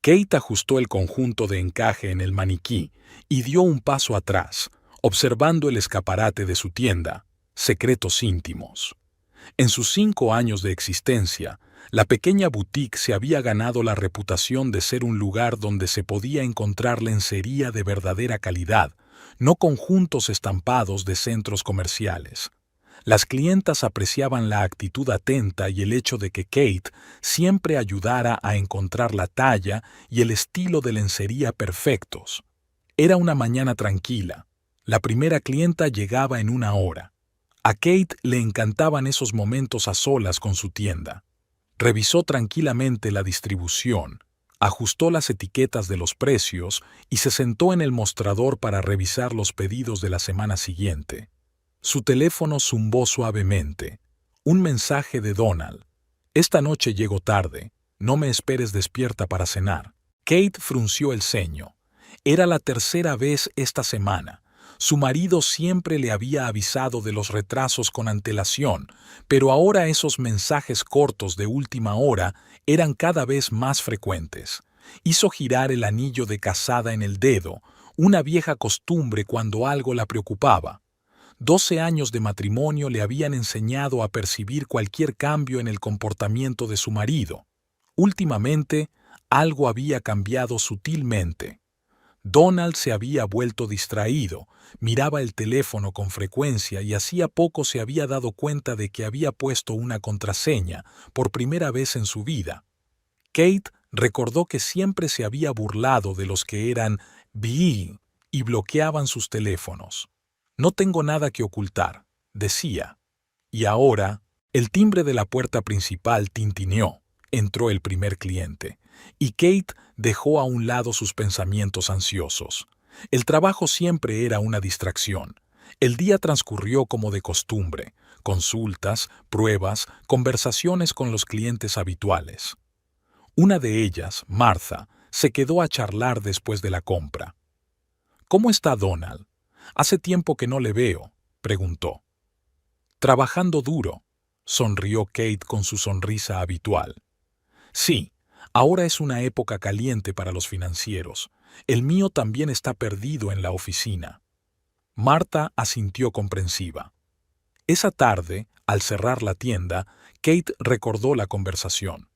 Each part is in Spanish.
Kate ajustó el conjunto de encaje en el maniquí y dio un paso atrás, observando el escaparate de su tienda, Secretos Íntimos. En sus 5 años de existencia, la pequeña boutique se había ganado la reputación de ser un lugar donde se podía encontrar lencería de verdadera calidad, no conjuntos estampados de centros comerciales. Las clientas apreciaban la actitud atenta y el hecho de que Kate siempre ayudara a encontrar la talla y el estilo de lencería perfectos. Era una mañana tranquila. La primera clienta llegaba en 1 hora. A Kate le encantaban esos momentos a solas con su tienda. Revisó tranquilamente la distribución, ajustó las etiquetas de los precios y se sentó en el mostrador para revisar los pedidos de la semana siguiente. Su teléfono zumbó suavemente. Un mensaje de Donald. Esta noche llego tarde. No me esperes despierta para cenar. Kate frunció el ceño. Era la tercera vez esta semana. Su marido siempre le había avisado de los retrasos con antelación, pero ahora esos mensajes cortos de última hora eran cada vez más frecuentes. Hizo girar el anillo de casada en el dedo, una vieja costumbre cuando algo la preocupaba. 12 años de matrimonio le habían enseñado a percibir cualquier cambio en el comportamiento de su marido. Últimamente, algo había cambiado sutilmente. Donald se había vuelto distraído, miraba el teléfono con frecuencia y hacía poco se había dado cuenta de que había puesto una contraseña por primera vez en su vida. Kate recordó que siempre se había burlado de los que eran BI y bloqueaban sus teléfonos. No tengo nada que ocultar, decía. Y ahora, el timbre de la puerta principal tintineó. Entró el primer cliente, y Kate dejó a un lado sus pensamientos ansiosos. El trabajo siempre era una distracción. El día transcurrió como de costumbre, consultas, pruebas, conversaciones con los clientes habituales. Una de ellas, Martha, se quedó a charlar después de la compra. ¿Cómo está Donald? Hace tiempo que no le veo, preguntó. Trabajando duro, sonrió Kate con su sonrisa habitual. Sí, ahora es una época caliente para los financieros. El mío también está perdido en la oficina. Marta asintió comprensiva. Esa tarde, al cerrar la tienda, Kate recordó la conversación.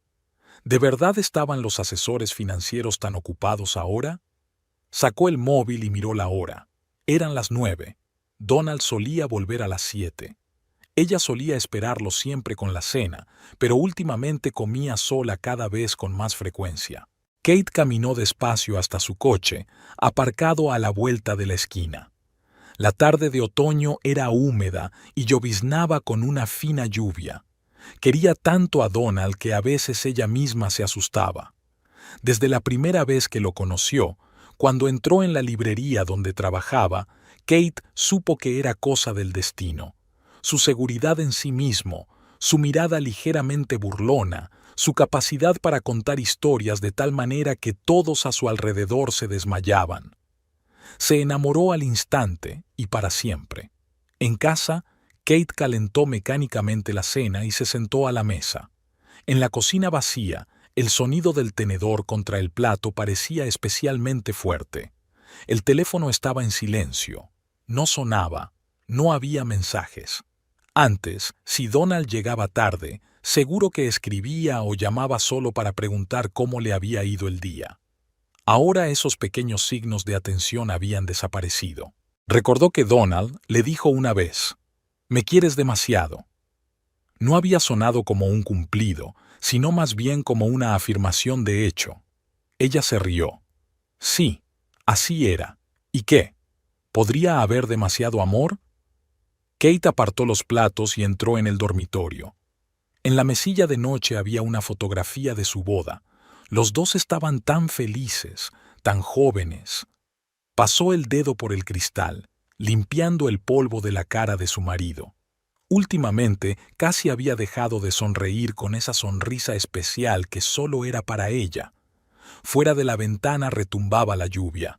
¿De verdad estaban los asesores financieros tan ocupados ahora? Sacó el móvil y miró la hora. Eran las 9. Donald solía volver a las 7. Ella solía esperarlo siempre con la cena, pero últimamente comía sola cada vez con más frecuencia. Kate caminó despacio hasta su coche, aparcado a la vuelta de la esquina. La tarde de otoño era húmeda y lloviznaba con una fina lluvia. Quería tanto a Donald que a veces ella misma se asustaba. Desde la primera vez que lo conoció, cuando entró en la librería donde trabajaba, Kate supo que era cosa del destino. Su seguridad en sí mismo, su mirada ligeramente burlona, su capacidad para contar historias de tal manera que todos a su alrededor se desmayaban. Se enamoró al instante y para siempre. En casa, Kate calentó mecánicamente la cena y se sentó a la mesa. En la cocina vacía, el sonido del tenedor contra el plato parecía especialmente fuerte. El teléfono estaba en silencio. No sonaba. No había mensajes. Antes, si Donald llegaba tarde, seguro que escribía o llamaba solo para preguntar cómo le había ido el día. Ahora esos pequeños signos de atención habían desaparecido. Recordó que Donald le dijo una vez, «Me quieres demasiado». No había sonado como un cumplido, sino más bien como una afirmación de hecho. Ella se rió. Sí, así era. ¿Y qué? ¿Podría haber demasiado amor? Kate apartó los platos y entró en el dormitorio. En la mesilla de noche había una fotografía de su boda. Los dos estaban tan felices, tan jóvenes. Pasó el dedo por el cristal, limpiando el polvo de la cara de su marido. Últimamente casi había dejado de sonreír con esa sonrisa especial que solo era para ella. Fuera de la ventana retumbaba la lluvia.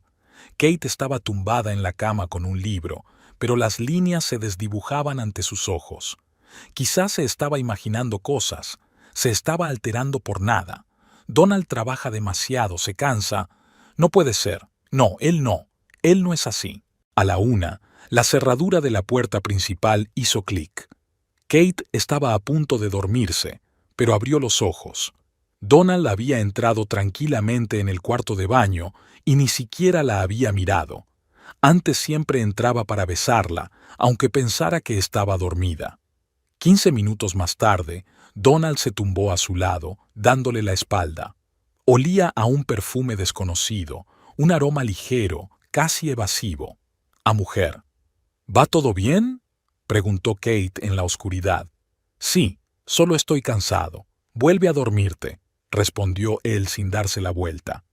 Kate estaba tumbada en la cama con un libro, pero las líneas se desdibujaban ante sus ojos. Quizás se estaba imaginando cosas, se estaba alterando por nada. Donald trabaja demasiado, se cansa. No puede ser. No. Él no es así. A la 1, la cerradura de la puerta principal hizo clic. Kate estaba a punto de dormirse, pero abrió los ojos. Donald había entrado tranquilamente en el cuarto de baño y ni siquiera la había mirado. Antes siempre entraba para besarla, aunque pensara que estaba dormida. 15 minutos más tarde, Donald se tumbó a su lado, dándole la espalda. Olía a un perfume desconocido, un aroma ligero, casi evasivo. A mujer. ¿Va todo bien?, preguntó Kate en la oscuridad. Sí, solo estoy cansado. Vuelve a dormirte, respondió él sin darse la vuelta.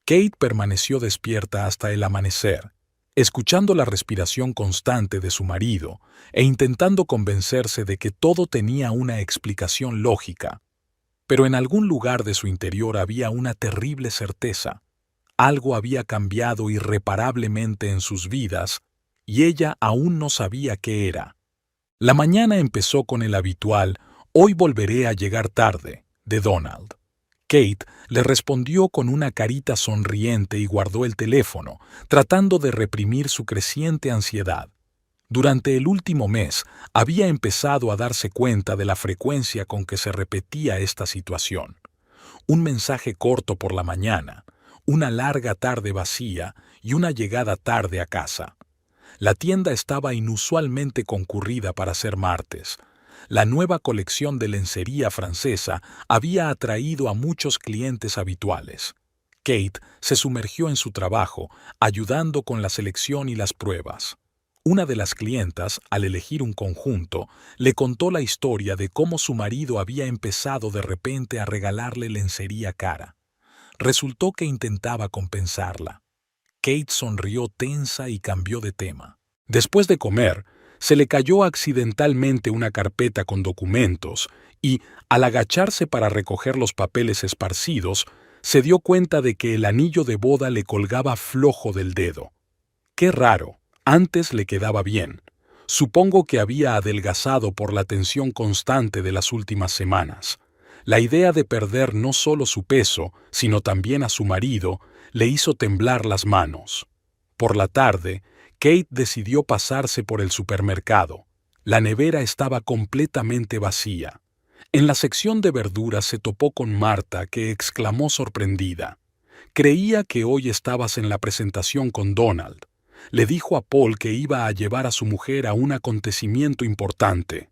Kate permaneció despierta hasta el amanecer, escuchando la respiración constante de su marido e intentando convencerse de que todo tenía una explicación lógica. Pero en algún lugar de su interior había una terrible certeza. Algo había cambiado irreparablemente en sus vidas y ella aún no sabía qué era. La mañana empezó con el habitual «Hoy volveré a llegar tarde» de Donald. Kate le respondió con una carita sonriente y guardó el teléfono, tratando de reprimir su creciente ansiedad. Durante el último mes había empezado a darse cuenta de la frecuencia con que se repetía esta situación. Un mensaje corto por la mañana, una larga tarde vacía y una llegada tarde a casa. La tienda estaba inusualmente concurrida para ser martes. La nueva colección de lencería francesa había atraído a muchos clientes habituales. Kate se sumergió en su trabajo, ayudando con la selección y las pruebas. Una de las clientas, al elegir un conjunto, le contó la historia de cómo su marido había empezado de repente a regalarle lencería cara. Resultó que intentaba compensarla. Kate sonrió tensa y cambió de tema. Después de comer, se le cayó accidentalmente una carpeta con documentos y, al agacharse para recoger los papeles esparcidos, se dio cuenta de que el anillo de boda le colgaba flojo del dedo. ¡Qué raro! Antes le quedaba bien. Supongo que había adelgazado por la tensión constante de las últimas semanas. La idea de perder no solo su peso, sino también a su marido, le hizo temblar las manos. Por la tarde, Kate decidió pasarse por el supermercado. La nevera estaba completamente vacía. En la sección de verduras se topó con Marta, que exclamó sorprendida. «Creía que hoy estabas en la presentación con Donald». Le dijo a Paul que iba a llevar a su mujer a un acontecimiento importante.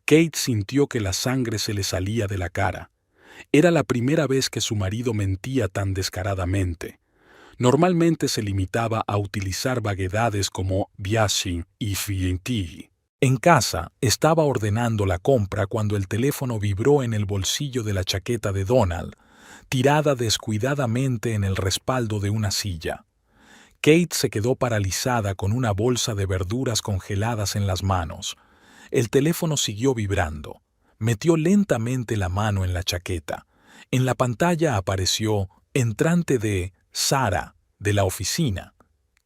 Kate sintió que la sangre se le salía de la cara. Era la primera vez que su marido mentía tan descaradamente. Normalmente se limitaba a utilizar vaguedades como «biashi» y «fienti». En casa, estaba ordenando la compra cuando el teléfono vibró en el bolsillo de la chaqueta de Donald, tirada descuidadamente en el respaldo de una silla. Kate se quedó paralizada con una bolsa de verduras congeladas en las manos. El teléfono siguió vibrando. Metió lentamente la mano en la chaqueta. En la pantalla apareció «Entrante de Sara, de la oficina».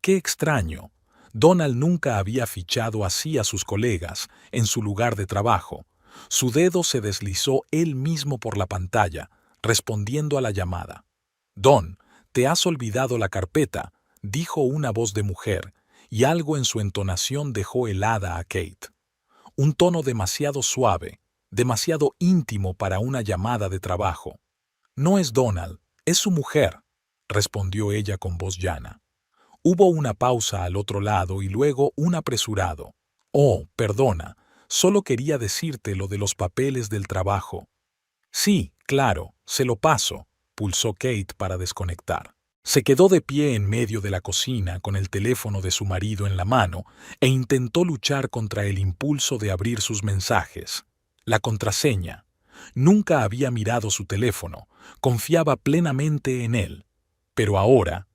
¡Qué extraño! Donald nunca había fichado así a sus colegas en su lugar de trabajo. Su dedo se deslizó él mismo por la pantalla, respondiendo a la llamada. «Don, te has olvidado la carpeta», dijo una voz de mujer, y algo en su entonación dejó helada a Kate. Un tono demasiado suave, demasiado íntimo para una llamada de trabajo. «No es Donald, es su mujer», respondió ella con voz llana. Hubo una pausa al otro lado y luego un apresurado. «Oh, perdona, solo quería decirte lo de los papeles del trabajo». «Sí, claro, se lo paso», pulsó Kate para desconectar. Se quedó de pie en medio de la cocina con el teléfono de su marido en la mano e intentó luchar contra el impulso de abrir sus mensajes. La contraseña. Nunca había mirado su teléfono, confiaba plenamente en él. Pero ahora,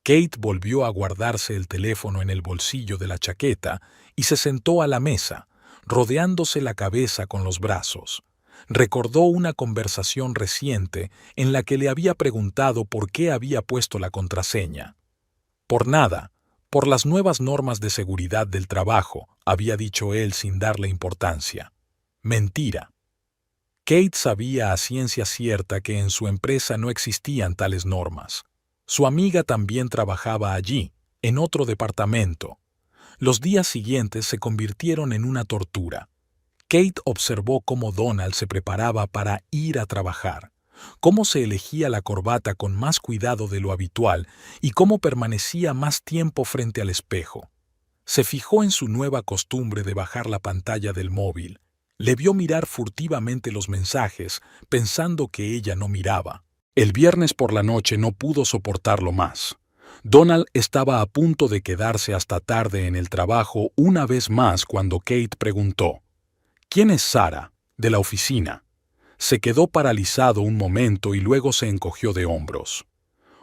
Kate volvió a guardarse el teléfono en el bolsillo de la chaqueta y se sentó a la mesa, rodeándose la cabeza con los brazos. Recordó una conversación reciente en la que le había preguntado por qué había puesto la contraseña. «Por nada, por las nuevas normas de seguridad del trabajo», había dicho él sin darle importancia. Mentira. Kate sabía a ciencia cierta que en su empresa no existían tales normas. Su amiga también trabajaba allí, en otro departamento. Los días siguientes se convirtieron en una tortura. Kate observó cómo Donald se preparaba para ir a trabajar, cómo se elegía la corbata con más cuidado de lo habitual y cómo permanecía más tiempo frente al espejo. Se fijó en su nueva costumbre de bajar la pantalla del móvil. Le vio mirar furtivamente los mensajes, pensando que ella no miraba. El viernes por la noche no pudo soportarlo más. Donald estaba a punto de quedarse hasta tarde en el trabajo una vez más cuando Kate preguntó: «¿Quién es Sara?», de la oficina. Se quedó paralizado un momento y luego se encogió de hombros.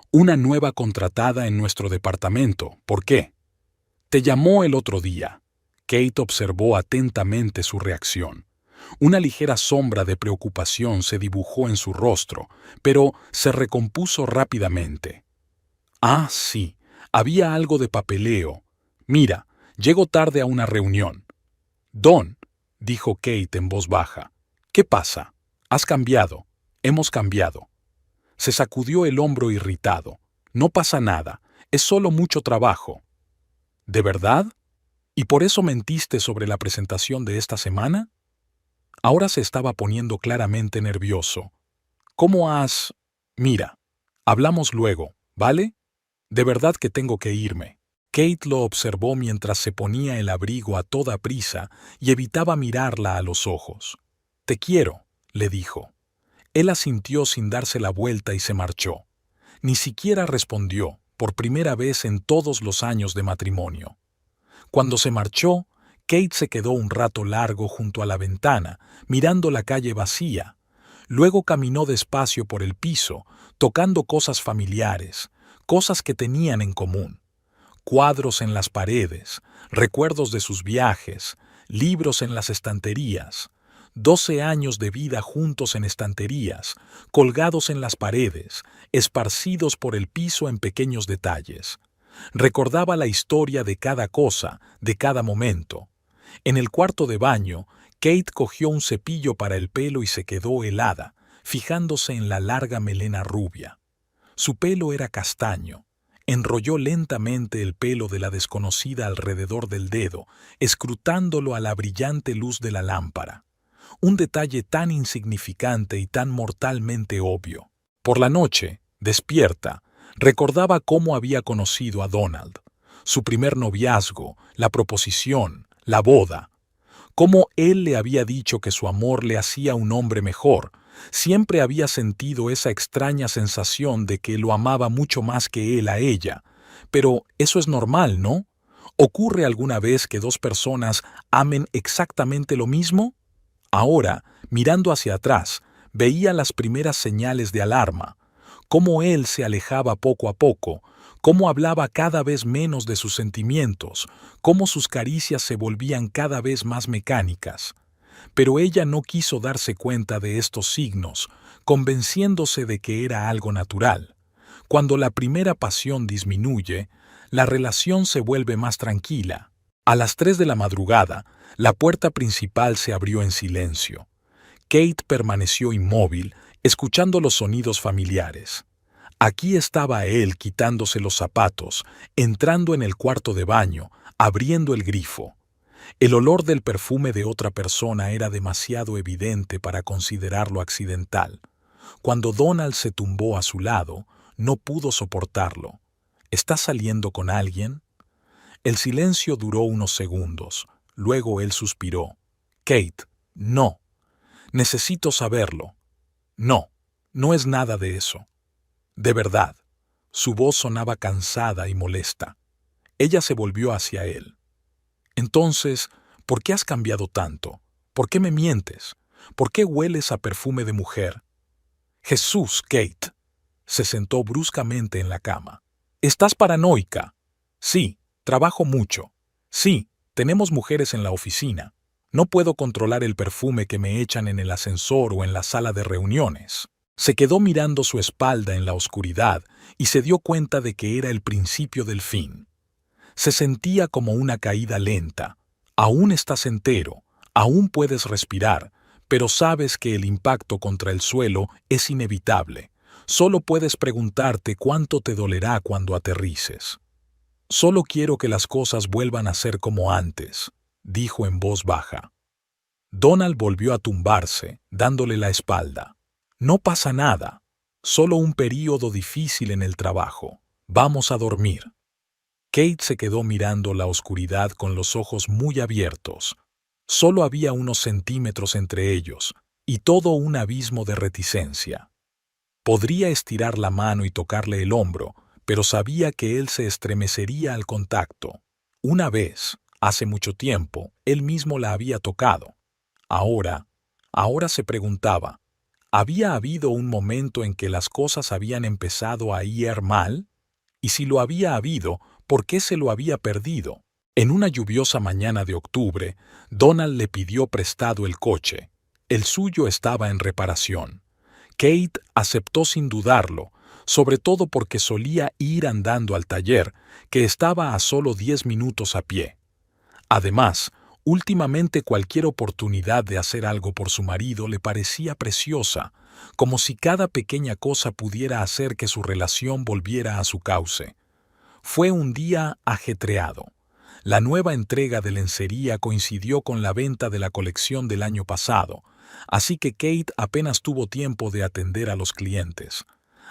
«Una nueva contratada en nuestro departamento. ¿Por qué?». «Te llamó el otro día». Kate observó atentamente su reacción. Una ligera sombra de preocupación se dibujó en su rostro, pero se recompuso rápidamente. «Ah, sí, había algo de papeleo. Mira, llego tarde a una reunión». «Don», dijo Kate en voz baja. «¿Qué pasa? Has cambiado. Hemos cambiado». Se sacudió el hombro irritado. «No pasa nada, es solo mucho trabajo». «¿De verdad? ¿Y por eso mentiste sobre la presentación de esta semana?». Ahora se estaba poniendo claramente nervioso. «¿Cómo has...? Mira, hablamos luego, ¿vale? De verdad que tengo que irme». Kate lo observó mientras se ponía el abrigo a toda prisa y evitaba mirarla a los ojos. «Te quiero», le dijo. Él asintió sin darse la vuelta y se marchó. Ni siquiera respondió, por primera vez en todos los años de matrimonio. Cuando se marchó, Kate se quedó un rato largo junto a la ventana, mirando la calle vacía. Luego caminó despacio por el piso, tocando cosas familiares, cosas que tenían en común. Cuadros en las paredes, recuerdos de sus viajes, libros en las estanterías. 12 años de vida juntos en estanterías, colgados en las paredes, esparcidos por el piso en pequeños detalles. Recordaba la historia de cada cosa, de cada momento. En el cuarto de baño, Kate cogió un cepillo para el pelo y se quedó helada, fijándose en la larga melena rubia. Su pelo era castaño. Enrolló lentamente el pelo de la desconocida alrededor del dedo, escrutándolo a la brillante luz de la lámpara. Un detalle tan insignificante y tan mortalmente obvio. Por la noche, despierta, recordaba cómo había conocido a Donald, su primer noviazgo, la proposición, la boda. Cómo él le había dicho que su amor le hacía un hombre mejor. Siempre había sentido esa extraña sensación de que lo amaba mucho más que él a ella. Pero eso es normal, ¿no? ¿Ocurre alguna vez que dos personas amen exactamente lo mismo? Ahora, mirando hacia atrás, veía las primeras señales de alarma. Cómo él se alejaba poco a poco, cómo hablaba cada vez menos de sus sentimientos, cómo sus caricias se volvían cada vez más mecánicas. Pero ella no quiso darse cuenta de estos signos, convenciéndose de que era algo natural. Cuando la primera pasión disminuye, la relación se vuelve más tranquila. A las 3 de la madrugada, la puerta principal se abrió en silencio. Kate permaneció inmóvil, escuchando los sonidos familiares. Aquí estaba él quitándose los zapatos, entrando en el cuarto de baño, abriendo el grifo. El olor del perfume de otra persona era demasiado evidente para considerarlo accidental. Cuando Donald se tumbó a su lado, no pudo soportarlo. ¿Estás saliendo con alguien? El silencio duró unos segundos. Luego él suspiró. «Kate, no. Necesito saberlo». «No, no es nada de eso». «De verdad». Su voz sonaba cansada y molesta. Ella se volvió hacia él. «Entonces, ¿por qué has cambiado tanto? ¿Por qué me mientes? ¿Por qué hueles a perfume de mujer?» «Jesús, Kate». Se sentó bruscamente en la cama. «¿Estás paranoica?» «Sí, trabajo mucho». «Sí, tenemos mujeres en la oficina. No puedo controlar el perfume que me echan en el ascensor o en la sala de reuniones». Se quedó mirando su espalda en la oscuridad y se dio cuenta de que era el principio del fin. Se sentía como una caída lenta. Aún estás entero, aún puedes respirar, pero sabes que el impacto contra el suelo es inevitable. Solo puedes preguntarte cuánto te dolerá cuando aterrices. Solo quiero que las cosas vuelvan a ser como antes, dijo en voz baja. Donald volvió a tumbarse, dándole la espalda. No pasa nada, solo un período difícil en el trabajo. Vamos a dormir. Kate se quedó mirando la oscuridad con los ojos muy abiertos. Solo había unos centímetros entre ellos, y todo un abismo de reticencia. Podría estirar la mano y tocarle el hombro, pero sabía que él se estremecería al contacto. Una vez, hace mucho tiempo, él mismo la había tocado. Ahora se preguntaba, ¿había habido un momento en que las cosas habían empezado a ir mal? Y si lo había habido, ¿por qué se lo había perdido? En una lluviosa mañana de octubre, Donald le pidió prestado el coche. El suyo estaba en reparación. Kate aceptó sin dudarlo, sobre todo porque solía ir andando al taller, que estaba a solo 10 minutos a pie. Además, últimamente cualquier oportunidad de hacer algo por su marido le parecía preciosa, como si cada pequeña cosa pudiera hacer que su relación volviera a su cauce. Fue un día ajetreado. La nueva entrega de lencería coincidió con la venta de la colección del año pasado, así que Kate apenas tuvo tiempo de atender a los clientes.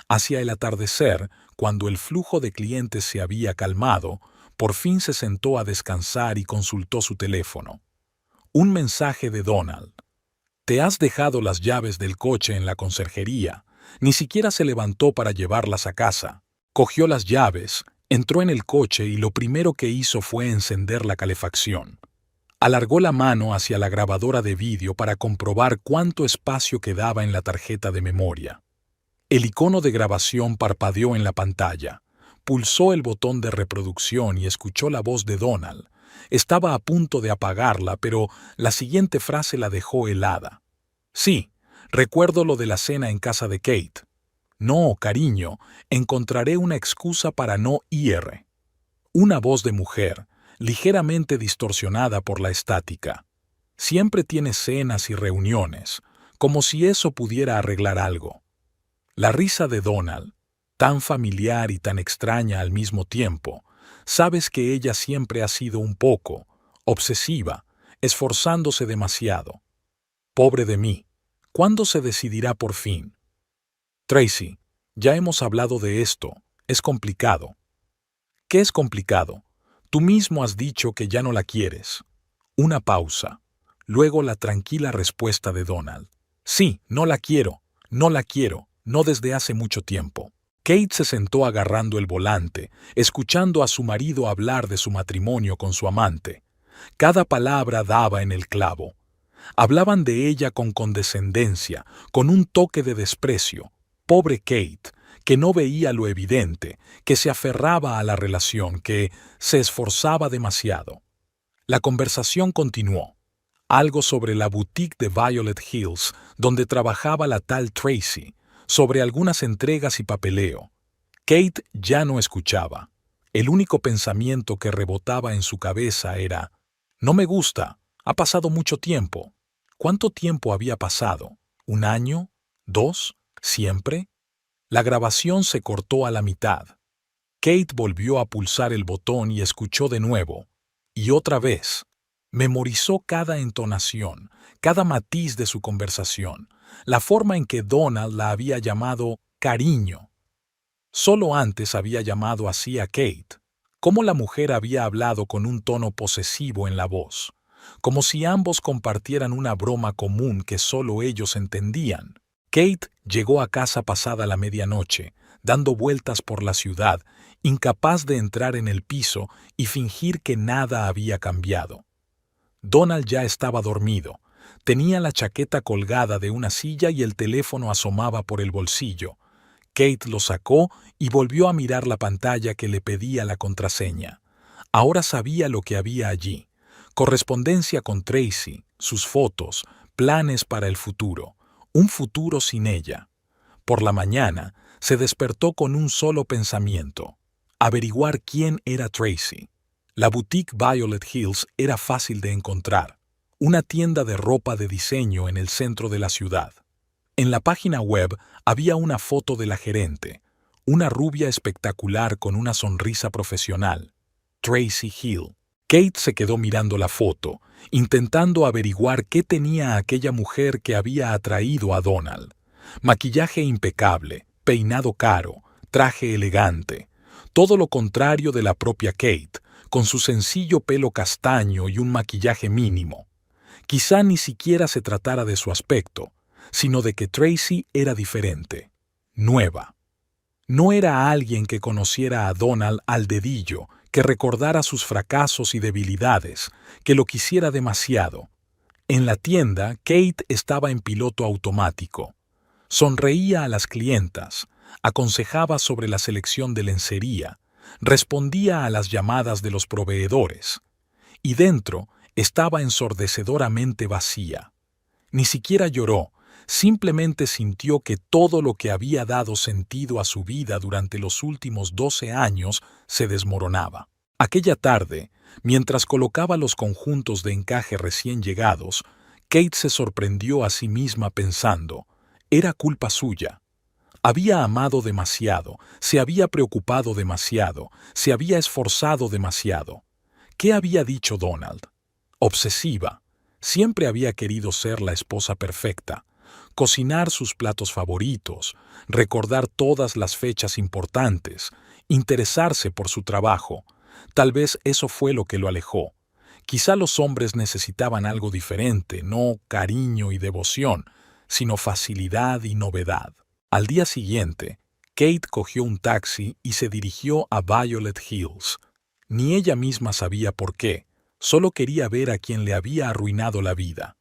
Hacia el atardecer, cuando el flujo de clientes se había calmado, por fin se sentó a descansar y consultó su teléfono. Un mensaje de Donald. «Te has dejado las llaves del coche en la conserjería. Ni siquiera se levantó para llevarlas a casa. Cogió las llaves, entró en el coche y lo primero que hizo fue encender la calefacción. Alargó la mano hacia la grabadora de vídeo para comprobar cuánto espacio quedaba en la tarjeta de memoria. El icono de grabación parpadeó en la pantalla. Pulsó el botón de reproducción y escuchó la voz de Donald. Estaba a punto de apagarla, pero la siguiente frase la dejó helada. «Sí, recuerdo lo de la cena en casa de Kate. No, cariño, encontraré una excusa para no ir». Una voz de mujer, ligeramente distorsionada por la estática. «Siempre tiene cenas y reuniones, como si eso pudiera arreglar algo». La risa de Donald, tan familiar y tan extraña al mismo tiempo. Sabes que ella siempre ha sido un poco obsesiva, esforzándose demasiado. Pobre de mí. ¿Cuándo se decidirá por fin? Tracy, ya hemos hablado de esto. Es complicado. ¿Qué es complicado? Tú mismo has dicho que ya no la quieres. Una pausa. Luego la tranquila respuesta de Donald. Sí, no la quiero, no desde hace mucho tiempo. Kate se sentó agarrando el volante, escuchando a su marido hablar de su matrimonio con su amante. Cada palabra daba en el clavo. Hablaban de ella con condescendencia, con un toque de desprecio. Pobre Kate, que no veía lo evidente, que se aferraba a la relación, que se esforzaba demasiado. La conversación continuó. Algo sobre la boutique de Violet Hills, donde trabajaba la tal Tracy, sobre algunas entregas y papeleo. Kate ya no escuchaba. El único pensamiento que rebotaba en su cabeza era: «No me gusta, ha pasado mucho tiempo». ¿Cuánto tiempo había pasado? ¿Un año? ¿2? ¿Siempre? La grabación se cortó a la mitad. Kate volvió a pulsar el botón y escuchó de nuevo. Y otra vez. Memorizó cada entonación, cada matiz de su conversación, la forma en que Donald la había llamado cariño. Solo antes había llamado así a Kate. Cómo la mujer había hablado con un tono posesivo en la voz, como si ambos compartieran una broma común que solo ellos entendían. Kate llegó a casa pasada la medianoche, dando vueltas por la ciudad, incapaz de entrar en el piso y fingir que nada había cambiado. Donald ya estaba dormido. Tenía la chaqueta colgada de una silla y el teléfono asomaba por el bolsillo. Kate lo sacó y volvió a mirar la pantalla que le pedía la contraseña. Ahora sabía lo que había allí. Correspondencia con Tracy, sus fotos, planes para el futuro. Un futuro sin ella. Por la mañana, se despertó con un solo pensamiento: averiguar quién era Tracy. La boutique Violet Hills era fácil de encontrar. una tienda de ropa de diseño en el centro de la ciudad. En la página web había una foto de la gerente, una rubia espectacular con una sonrisa profesional, Tracy Hill. Kate se quedó mirando la foto, intentando averiguar qué tenía aquella mujer que había atraído a Donald. Maquillaje impecable, peinado caro, traje elegante. Todo lo contrario de la propia Kate, con su sencillo pelo castaño y un maquillaje mínimo. Quizá ni siquiera se tratara de su aspecto, sino de que Tracy era diferente, nueva. No era alguien que conociera a Donald al dedillo, que recordara sus fracasos y debilidades, que lo quisiera demasiado. En la tienda, Kate estaba en piloto automático. Sonreía a las clientas, aconsejaba sobre la selección de lencería, respondía a las llamadas de los proveedores. Y dentro estaba ensordecedoramente vacía. Ni siquiera lloró, simplemente sintió que todo lo que había dado sentido a su vida durante los últimos 12 años se desmoronaba. Aquella tarde, mientras colocaba los conjuntos de encaje recién llegados, Kate se sorprendió a sí misma pensando, era culpa suya. Había amado demasiado, se había preocupado demasiado, se había esforzado demasiado. ¿Qué había dicho Donald? Obsesiva. Siempre había querido ser la esposa perfecta, cocinar sus platos favoritos, recordar todas las fechas importantes, interesarse por su trabajo. Tal vez eso fue lo que lo alejó. Quizá los hombres necesitaban algo diferente, no cariño y devoción, sino facilidad y novedad. Al día siguiente, Kate cogió un taxi y se dirigió a Violet Hills. Ni ella misma sabía por qué, solo quería ver a quien le había arruinado la vida.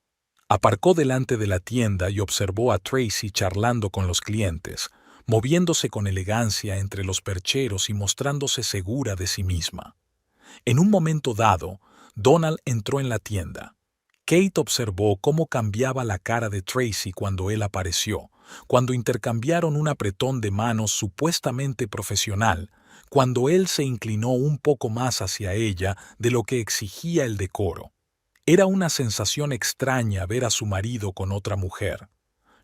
Aparcó delante de la tienda y observó a Tracy charlando con los clientes, moviéndose con elegancia entre los percheros y mostrándose segura de sí misma. En un momento dado, Donald entró en la tienda. Kate observó cómo cambiaba la cara de Tracy cuando él apareció, cuando intercambiaron un apretón de manos supuestamente profesional, cuando él se inclinó un poco más hacia ella de lo que exigía el decoro. Era una sensación extraña ver a su marido con otra mujer.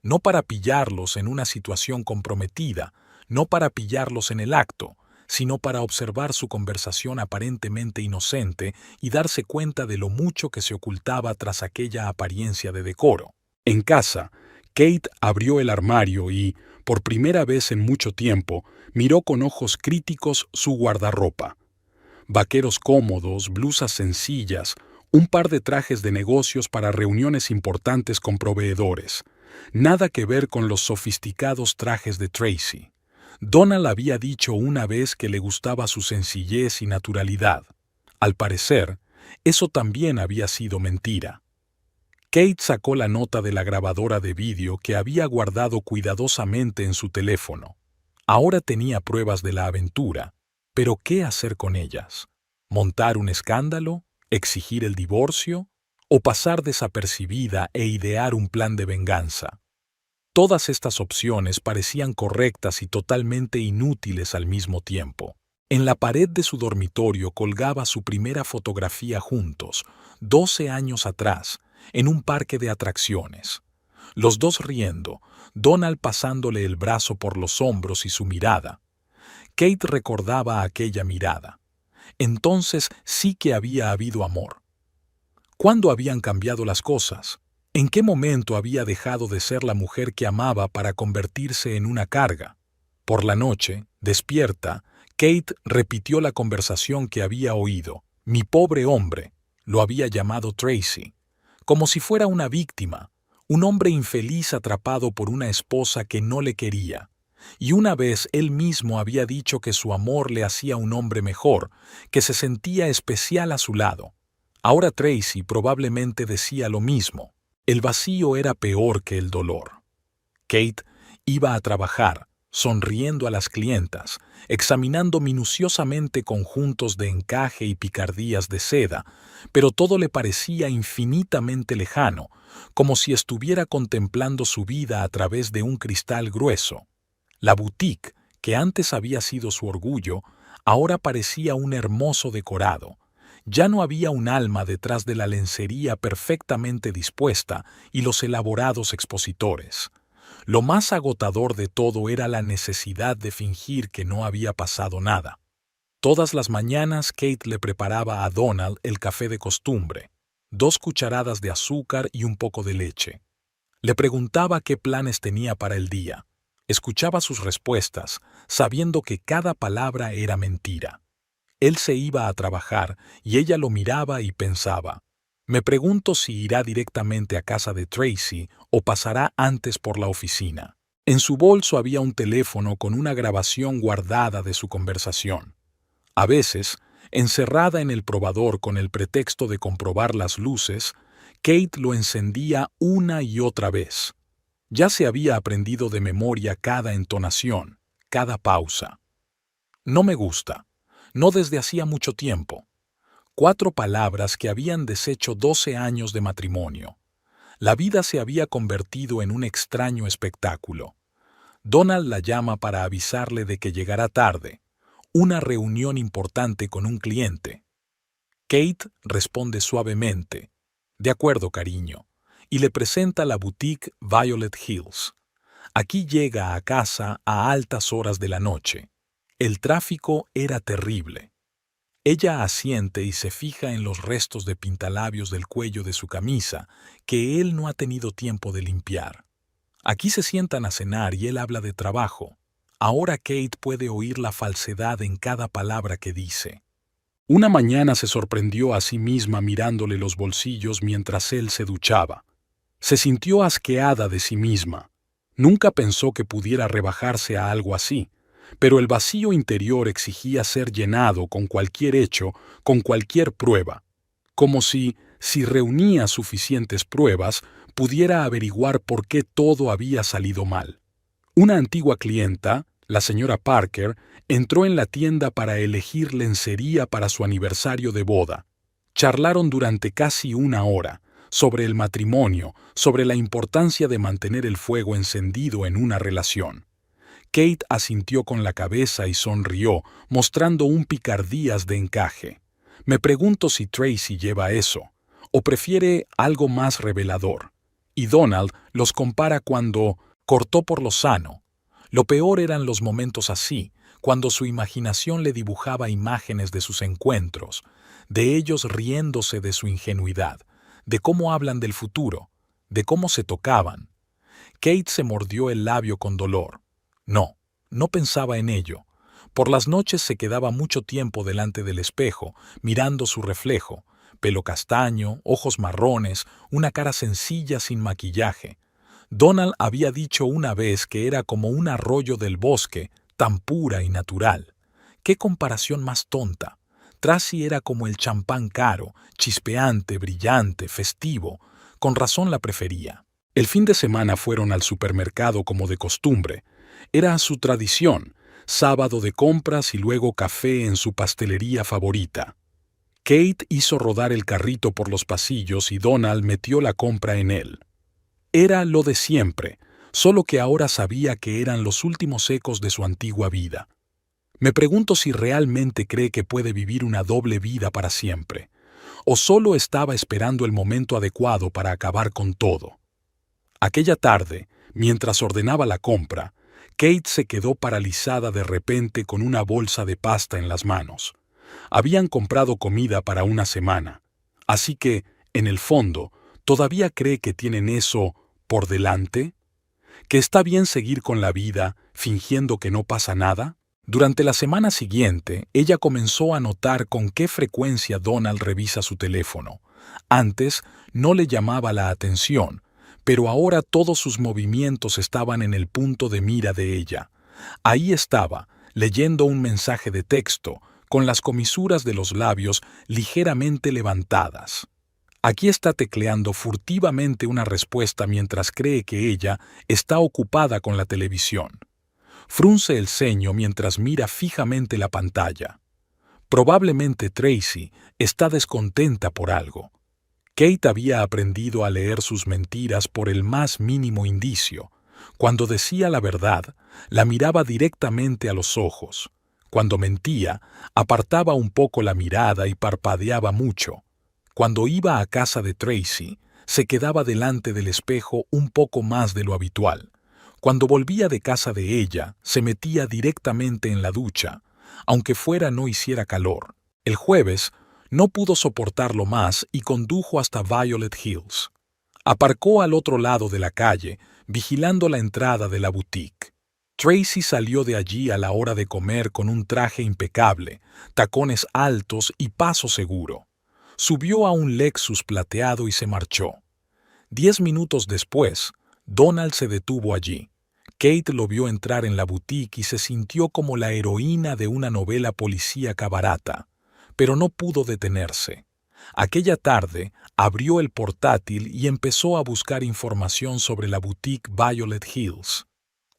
No para pillarlos en una situación comprometida, no para pillarlos en el acto, sino para observar su conversación aparentemente inocente y darse cuenta de lo mucho que se ocultaba tras aquella apariencia de decoro. En casa, Kate abrió el armario y, por primera vez en mucho tiempo, miró con ojos críticos su guardarropa. Vaqueros cómodos, blusas sencillas, un par de trajes de negocios para reuniones importantes con proveedores. Nada que ver con los sofisticados trajes de Tracy. Donald había dicho una vez que le gustaba su sencillez y naturalidad. Al parecer, eso también había sido mentira. Kate sacó la nota de la grabadora de vídeo que había guardado cuidadosamente en su teléfono. Ahora tenía pruebas de la aventura, pero ¿qué hacer con ellas? ¿Montar un escándalo? ¿Exigir el divorcio? ¿O pasar desapercibida e idear un plan de venganza? Todas estas opciones parecían correctas y totalmente inútiles al mismo tiempo. En la pared de su dormitorio colgaba su primera fotografía juntos, 12 años atrás, en un parque de atracciones. Los dos riendo, Donald pasándole el brazo por los hombros y su mirada. Kate recordaba aquella mirada. Entonces sí que había habido amor. ¿Cuándo habían cambiado las cosas? ¿En qué momento había dejado de ser la mujer que amaba para convertirse en una carga? Por la noche, despierta, Kate repitió la conversación que había oído. Mi pobre hombre, lo había llamado Tracy, como si fuera una víctima, un hombre infeliz atrapado por una esposa que no le quería. Y una vez él mismo había dicho que su amor le hacía un hombre mejor, que se sentía especial a su lado. Ahora Tracy probablemente decía lo mismo. El vacío era peor que el dolor. Kate iba a trabajar, sonriendo a las clientas, examinando minuciosamente conjuntos de encaje y picardías de seda, pero todo le parecía infinitamente lejano, como si estuviera contemplando su vida a través de un cristal grueso. La boutique, que antes había sido su orgullo, ahora parecía un hermoso decorado, Ya no había un alma detrás de la lencería perfectamente dispuesta y los elaborados expositores. Lo más agotador de todo era la necesidad de fingir que no había pasado nada. Todas las mañanas Kate le preparaba a Donald el café de costumbre, 2 cucharadas de azúcar y un poco de leche. Le preguntaba qué planes tenía para el día. Escuchaba sus respuestas, sabiendo que cada palabra era mentira. Él se iba a trabajar y ella lo miraba y pensaba, me pregunto si irá directamente a casa de Tracy o pasará antes por la oficina. En su bolso había un teléfono con una grabación guardada de su conversación. A veces, encerrada en el probador con el pretexto de comprobar las luces, Kate lo encendía una y otra vez. Ya se había aprendido de memoria cada entonación, cada pausa. No me gusta. No desde hacía mucho tiempo. 4 palabras que habían deshecho 12 años de matrimonio. La vida se había convertido en un extraño espectáculo. Donald la llama para avisarle de que llegará tarde. Una reunión importante con un cliente. Kate responde suavemente, de acuerdo, cariño, y le presenta la boutique Violet Hills. Aquí llega a casa a altas horas de la noche. El tráfico era terrible. Ella asiente y se fija en los restos de pintalabios del cuello de su camisa que él no ha tenido tiempo de limpiar. Aquí se sientan a cenar y él habla de trabajo. Ahora Kate puede oír la falsedad en cada palabra que dice. Una mañana se sorprendió a sí misma mirándole los bolsillos mientras él se duchaba. Se sintió asqueada de sí misma. Nunca pensó que pudiera rebajarse a algo así. Pero el vacío interior exigía ser llenado con cualquier hecho, con cualquier prueba. Como si reunía suficientes pruebas, pudiera averiguar por qué todo había salido mal. Una antigua clienta, la señora Parker, entró en la tienda para elegir lencería para su aniversario de boda. Charlaron durante casi 1 hora, sobre el matrimonio, sobre la importancia de mantener el fuego encendido en una relación. Kate asintió con la cabeza y sonrió, mostrando un picardías de encaje. Me pregunto si Tracy lleva eso, o prefiere algo más revelador. Y Donald los compara cuando cortó por lo sano. Lo peor eran los momentos así, cuando su imaginación le dibujaba imágenes de sus encuentros, de ellos riéndose de su ingenuidad, de cómo hablan del futuro, de cómo se tocaban. Kate se mordió el labio con dolor. No pensaba en ello. Por las noches se quedaba mucho tiempo delante del espejo, mirando su reflejo, pelo castaño, ojos marrones, una cara sencilla sin maquillaje. Donald había dicho una vez que era como un arroyo del bosque, tan pura y natural. ¡Qué comparación más tonta! Tracy era como el champán caro, chispeante, brillante, festivo. Con razón la prefería. El fin de semana fueron al supermercado como de costumbre. Era su tradición, sábado de compras y luego café en su pastelería favorita. Kate hizo rodar el carrito por los pasillos y Donald metió la compra en él. Era lo de siempre, solo que ahora sabía que eran los últimos ecos de su antigua vida. Me pregunto si realmente cree que puede vivir una doble vida para siempre, o solo estaba esperando el momento adecuado para acabar con todo. Aquella tarde, mientras ordenaba la compra, Kate se quedó paralizada de repente con una bolsa de pasta en las manos. Habían comprado comida para una semana, así que, en el fondo, ¿todavía cree que tienen eso por delante? ¿Que está bien seguir con la vida fingiendo que no pasa nada? Durante la semana siguiente, ella comenzó a notar con qué frecuencia Donald revisa su teléfono. Antes no le llamaba la atención, pero ahora todos sus movimientos estaban en el punto de mira de ella. Ahí estaba, leyendo un mensaje de texto, con las comisuras de los labios ligeramente levantadas. Aquí está tecleando furtivamente una respuesta mientras cree que ella está ocupada con la televisión. Frunce el ceño mientras mira fijamente la pantalla. Probablemente Tracy está descontenta por algo. Kate había aprendido a leer sus mentiras por el más mínimo indicio. Cuando decía la verdad, la miraba directamente a los ojos. Cuando mentía, apartaba un poco la mirada y parpadeaba mucho. Cuando iba a casa de Tracy, se quedaba delante del espejo un poco más de lo habitual. Cuando volvía de casa de ella, se metía directamente en la ducha, aunque fuera no hiciera calor. El jueves, no pudo soportarlo más y condujo hasta Violet Hills. Aparcó al otro lado de la calle, vigilando la entrada de la boutique. Tracy salió de allí a la hora de comer con un traje impecable, tacones altos y paso seguro. Subió a un Lexus plateado y se marchó. 10 minutos después, Donald se detuvo allí. Kate lo vio entrar en la boutique y se sintió como la heroína de una novela policíaca barata, pero no pudo detenerse. Aquella tarde, abrió el portátil y empezó a buscar información sobre la boutique Violet Hills,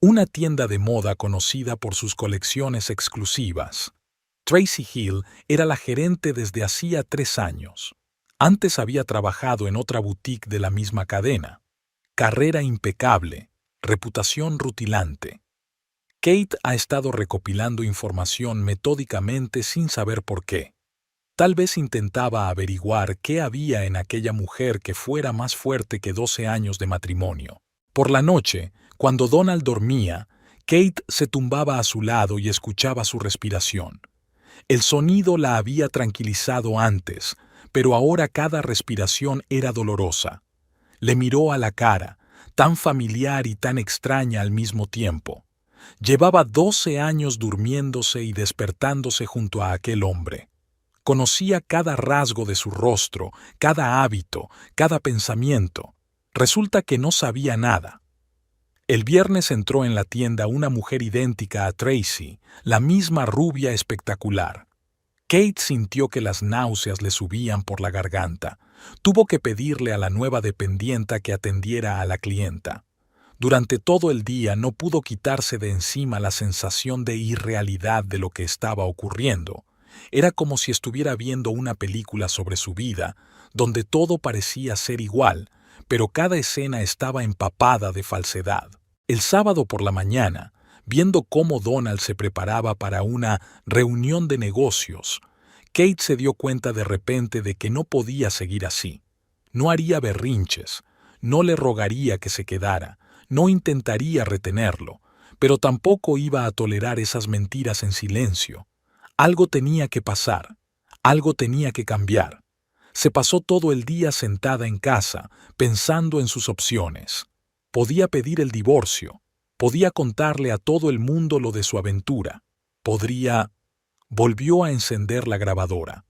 una tienda de moda conocida por sus colecciones exclusivas. Tracy Hill era la gerente desde hacía 3 años. Antes había trabajado en otra boutique de la misma cadena. Carrera impecable, reputación rutilante. Kate ha estado recopilando información metódicamente sin saber por qué. Tal vez intentaba averiguar qué había en aquella mujer que fuera más fuerte que 12 años de matrimonio. Por la noche, cuando Donald dormía, Kate se tumbaba a su lado y escuchaba su respiración. El sonido la había tranquilizado antes, pero ahora cada respiración era dolorosa. Le miró a la cara, tan familiar y tan extraña al mismo tiempo. Llevaba 12 años durmiéndose y despertándose junto a aquel hombre. Conocía cada rasgo de su rostro, cada hábito, cada pensamiento. Resulta que no sabía nada. El viernes entró en la tienda una mujer idéntica a Tracy, la misma rubia espectacular. Kate sintió que las náuseas le subían por la garganta. Tuvo que pedirle a la nueva dependienta que atendiera a la clienta. Durante todo el día no pudo quitarse de encima la sensación de irrealidad de lo que estaba ocurriendo. Era como si estuviera viendo una película sobre su vida, donde todo parecía ser igual, pero cada escena estaba empapada de falsedad. El sábado por la mañana, viendo cómo Donald se preparaba para una reunión de negocios, Kate se dio cuenta de repente de que no podía seguir así. No haría berrinches, no le rogaría que se quedara, no intentaría retenerlo, pero tampoco iba a tolerar esas mentiras en silencio. Algo tenía que pasar, algo tenía que cambiar. Se pasó todo el día sentada en casa, pensando en sus opciones. Podía pedir el divorcio, podía contarle a todo el mundo lo de su aventura, podría... Volvió a encender la grabadora.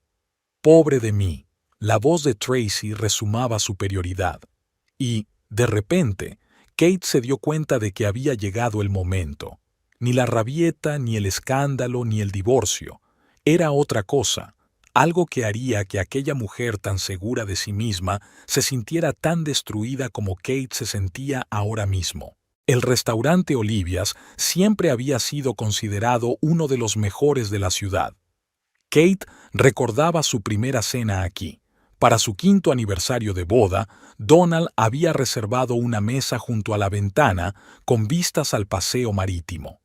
Pobre de mí, la voz de Tracy resumaba superioridad. Y, de repente, Kate se dio cuenta de que había llegado el momento. Ni la rabieta, ni el escándalo, ni el divorcio. Era otra cosa, algo que haría que aquella mujer tan segura de sí misma se sintiera tan destruida como Kate se sentía ahora mismo. El restaurante Olivia's siempre había sido considerado uno de los mejores de la ciudad. Kate recordaba su primera cena aquí. Para su 5º aniversario de boda, Donald había reservado una mesa junto a la ventana con vistas al paseo marítimo.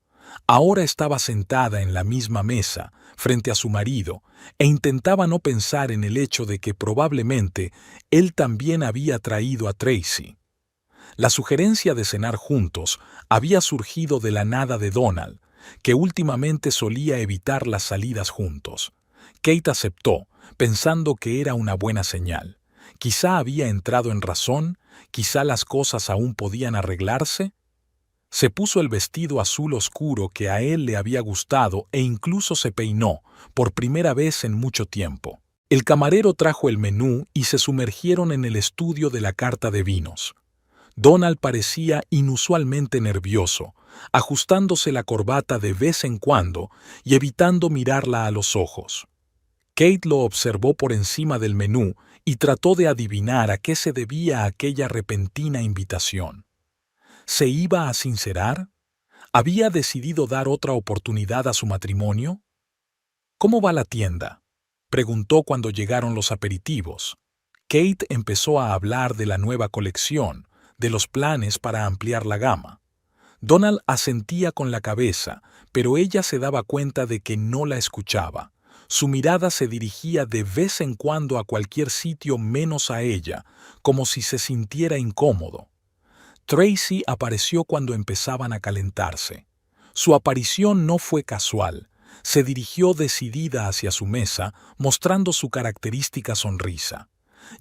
Ahora estaba sentada en la misma mesa, frente a su marido, e intentaba no pensar en el hecho de que probablemente él también había traído a Tracy. La sugerencia de cenar juntos había surgido de la nada de Donald, que últimamente solía evitar las salidas juntos. Kate aceptó, pensando que era una buena señal. Quizá había entrado en razón, quizá las cosas aún podían arreglarse. Se puso el vestido azul oscuro que a él le había gustado e incluso se peinó, por primera vez en mucho tiempo. El camarero trajo el menú y se sumergieron en el estudio de la carta de vinos. Donald parecía inusualmente nervioso, ajustándose la corbata de vez en cuando y evitando mirarla a los ojos. Kate lo observó por encima del menú y trató de adivinar a qué se debía aquella repentina invitación. ¿Se iba a sincerar? ¿Había decidido dar otra oportunidad a su matrimonio? ¿Cómo va la tienda?, preguntó cuando llegaron los aperitivos. Kate empezó a hablar de la nueva colección, de los planes para ampliar la gama. Donald asentía con la cabeza, pero ella se daba cuenta de que no la escuchaba. Su mirada se dirigía de vez en cuando a cualquier sitio menos a ella, como si se sintiera incómodo. Tracy apareció cuando empezaban a calentarse. Su aparición no fue casual. Se dirigió decidida hacia su mesa, mostrando su característica sonrisa.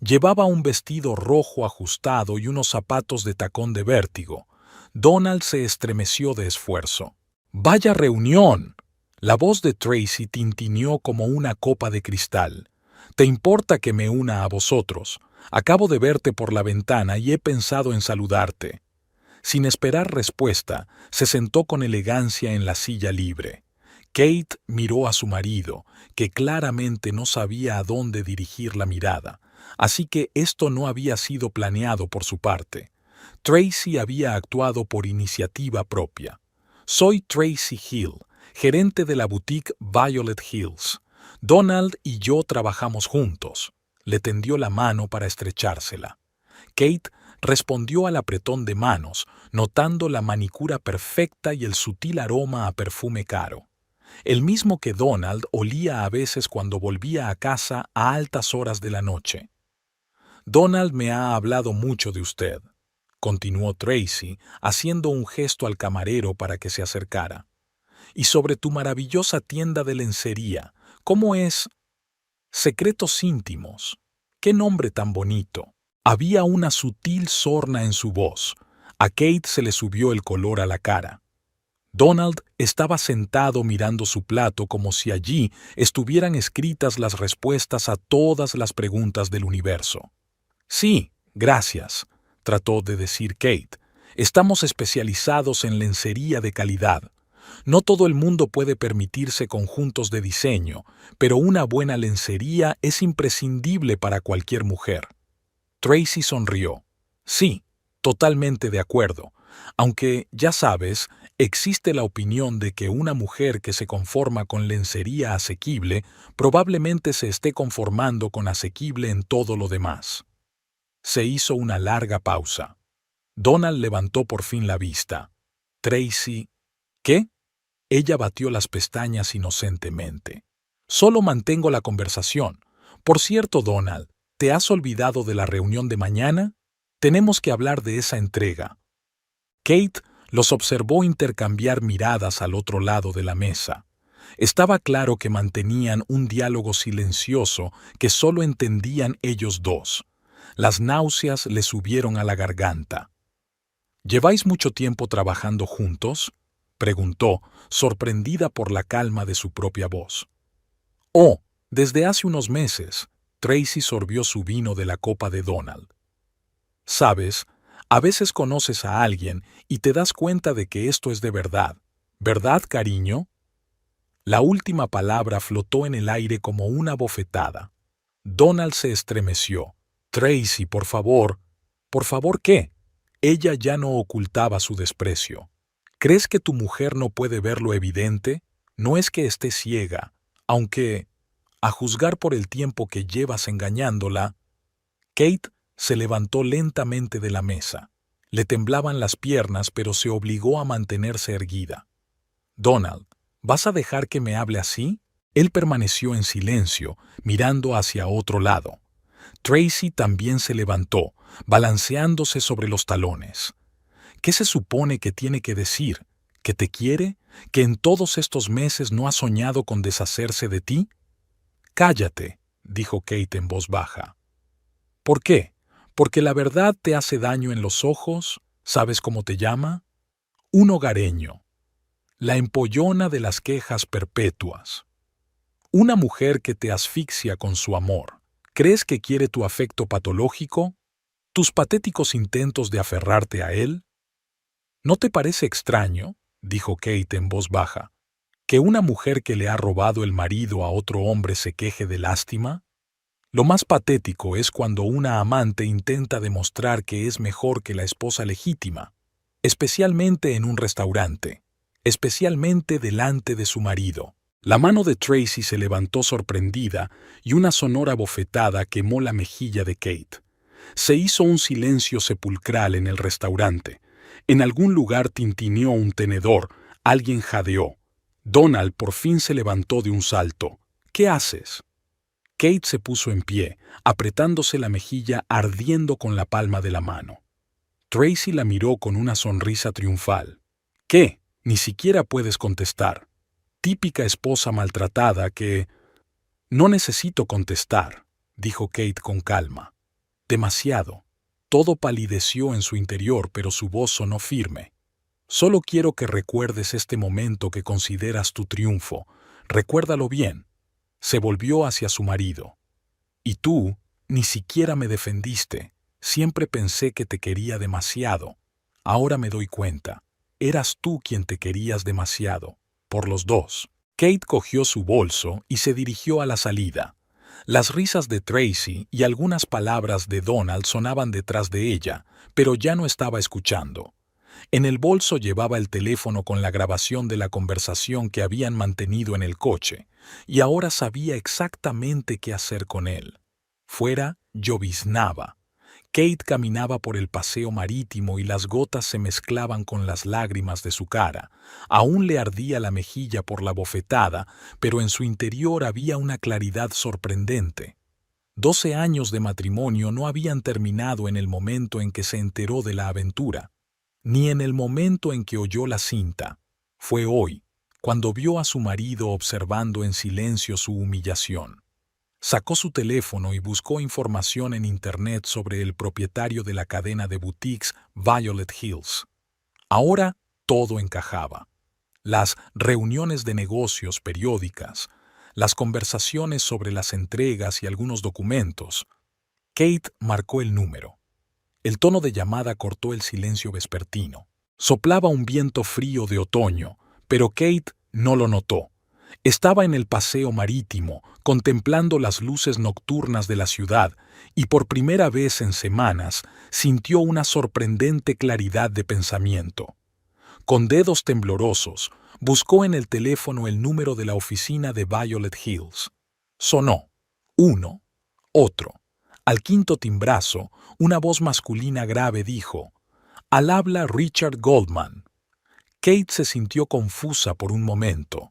Llevaba un vestido rojo ajustado y unos zapatos de tacón de vértigo. Donald se estremeció de esfuerzo. ¡Vaya reunión! La voz de Tracy tintineó como una copa de cristal. ¿Te importa que me una a vosotros? Acabo de verte por la ventana y he pensado en saludarte. Sin esperar respuesta, se sentó con elegancia en la silla libre. Kate miró a su marido, que claramente no sabía a dónde dirigir la mirada, así que esto no había sido planeado por su parte. Tracy había actuado por iniciativa propia. Soy Tracy Hill, gerente de la boutique Violet Hills. Donald y yo trabajamos juntos. Le tendió la mano para estrechársela. Kate respondió al apretón de manos, notando la manicura perfecta y el sutil aroma a perfume caro. El mismo que Donald olía a veces cuando volvía a casa a altas horas de la noche. Donald me ha hablado mucho de usted, continuó Tracy, haciendo un gesto al camarero para que se acercara. Y sobre tu maravillosa tienda de lencería, ¿cómo es? Secretos íntimos. ¡Qué nombre tan bonito! Había una sutil sorna en su voz. A Kate se le subió el color a la cara. Donald estaba sentado mirando su plato como si allí estuvieran escritas las respuestas a todas las preguntas del universo. Sí, gracias, trató de decir Kate. Estamos especializados en lencería de calidad. No todo el mundo puede permitirse conjuntos de diseño, pero una buena lencería es imprescindible para cualquier mujer. Tracy sonrió. Sí, totalmente de acuerdo, aunque, ya sabes, existe la opinión de que una mujer que se conforma con lencería asequible probablemente se esté conformando con asequible en todo lo demás. Se hizo una larga pausa. Donald levantó por fin la vista. Tracy, ¿qué? Ella batió las pestañas inocentemente. Solo mantengo la conversación. Por cierto, Donald, ¿te has olvidado de la reunión de mañana? Tenemos que hablar de esa entrega. Kate los observó intercambiar miradas al otro lado de la mesa. Estaba claro que mantenían un diálogo silencioso que solo entendían ellos dos. Las náuseas le subieron a la garganta. ¿Lleváis mucho tiempo trabajando juntos?, preguntó, sorprendida por la calma de su propia voz. Oh, desde hace unos meses. Tracy sorbió su vino de la copa de Donald. Sabes, a veces conoces a alguien y te das cuenta de que esto es de verdad. ¿Verdad, cariño? La última palabra flotó en el aire como una bofetada. Donald se estremeció. Tracy, por favor. ¿Por favor qué? Ella ya no ocultaba su desprecio. ¿Crees que tu mujer no puede ver lo evidente? No es que esté ciega, aunque, a juzgar por el tiempo que llevas engañándola. Kate se levantó lentamente de la mesa. Le temblaban las piernas, pero se obligó a mantenerse erguida. Donald, ¿vas a dejar que me hable así? Él permaneció en silencio, mirando hacia otro lado. Tracy también se levantó, balanceándose sobre los talones. ¿Qué se supone que tiene que decir? ¿Que te quiere? ¿Que en todos estos meses no ha soñado con deshacerse de ti? Cállate, dijo Kate en voz baja. ¿Por qué? ¿Porque la verdad te hace daño en los ojos? ¿Sabes cómo te llama? Un hogareño. La empollona de las quejas perpetuas. Una mujer que te asfixia con su amor. ¿Crees que quiere tu afecto patológico? ¿Tus patéticos intentos de aferrarte a él? ¿No te parece extraño, dijo Kate en voz baja, que una mujer que le ha robado el marido a otro hombre se queje de lástima? Lo más patético es cuando una amante intenta demostrar que es mejor que la esposa legítima, especialmente en un restaurante, especialmente delante de su marido. La mano de Tracy se levantó sorprendida y una sonora bofetada quemó la mejilla de Kate. Se hizo un silencio sepulcral en el restaurante. En algún lugar tintineó un tenedor, alguien jadeó. Donald por fin se levantó de un salto. ¿Qué haces? Kate se puso en pie, apretándose la mejilla ardiendo con la palma de la mano. Tracy la miró con una sonrisa triunfal. ¿Qué? Ni siquiera puedes contestar. Típica esposa maltratada que... No necesito contestar, dijo Kate con calma. Demasiado. Todo palideció en su interior, pero su voz sonó firme. Solo quiero que recuerdes este momento que consideras tu triunfo. Recuérdalo bien. Se volvió hacia su marido. Y tú ni siquiera me defendiste. Siempre pensé que te quería demasiado. Ahora me doy cuenta. Eras tú quien te querías demasiado. Por los dos. Kate cogió su bolso y se dirigió a la salida. Las risas de Tracy y algunas palabras de Donald sonaban detrás de ella, pero ya no estaba escuchando. En el bolso llevaba el teléfono con la grabación de la conversación que habían mantenido en el coche, y ahora sabía exactamente qué hacer con él. Fuera lloviznaba. Kate caminaba por el paseo marítimo y las gotas se mezclaban con las lágrimas de su cara. Aún le ardía la mejilla por la bofetada, pero en su interior había una claridad sorprendente. 12 años de matrimonio no habían terminado en el momento en que se enteró de la aventura, ni en el momento en que oyó la cinta. Fue hoy, cuando vio a su marido observando en silencio su humillación. Sacó su teléfono y buscó información en Internet sobre el propietario de la cadena de boutiques Violet Hills. Ahora todo encajaba. Las reuniones de negocios periódicas, las conversaciones sobre las entregas y algunos documentos. Kate marcó el número. El tono de llamada cortó el silencio vespertino. Soplaba un viento frío de otoño, pero Kate no lo notó. Estaba en el paseo marítimo, contemplando las luces nocturnas de la ciudad, y por primera vez en semanas sintió una sorprendente claridad de pensamiento. Con dedos temblorosos, buscó en el teléfono el número de la oficina de Violet Hills. Sonó. Uno. Otro. Al quinto timbrazo, una voz masculina grave dijo: «Al habla Richard Goldman». Kate se sintió confusa por un momento.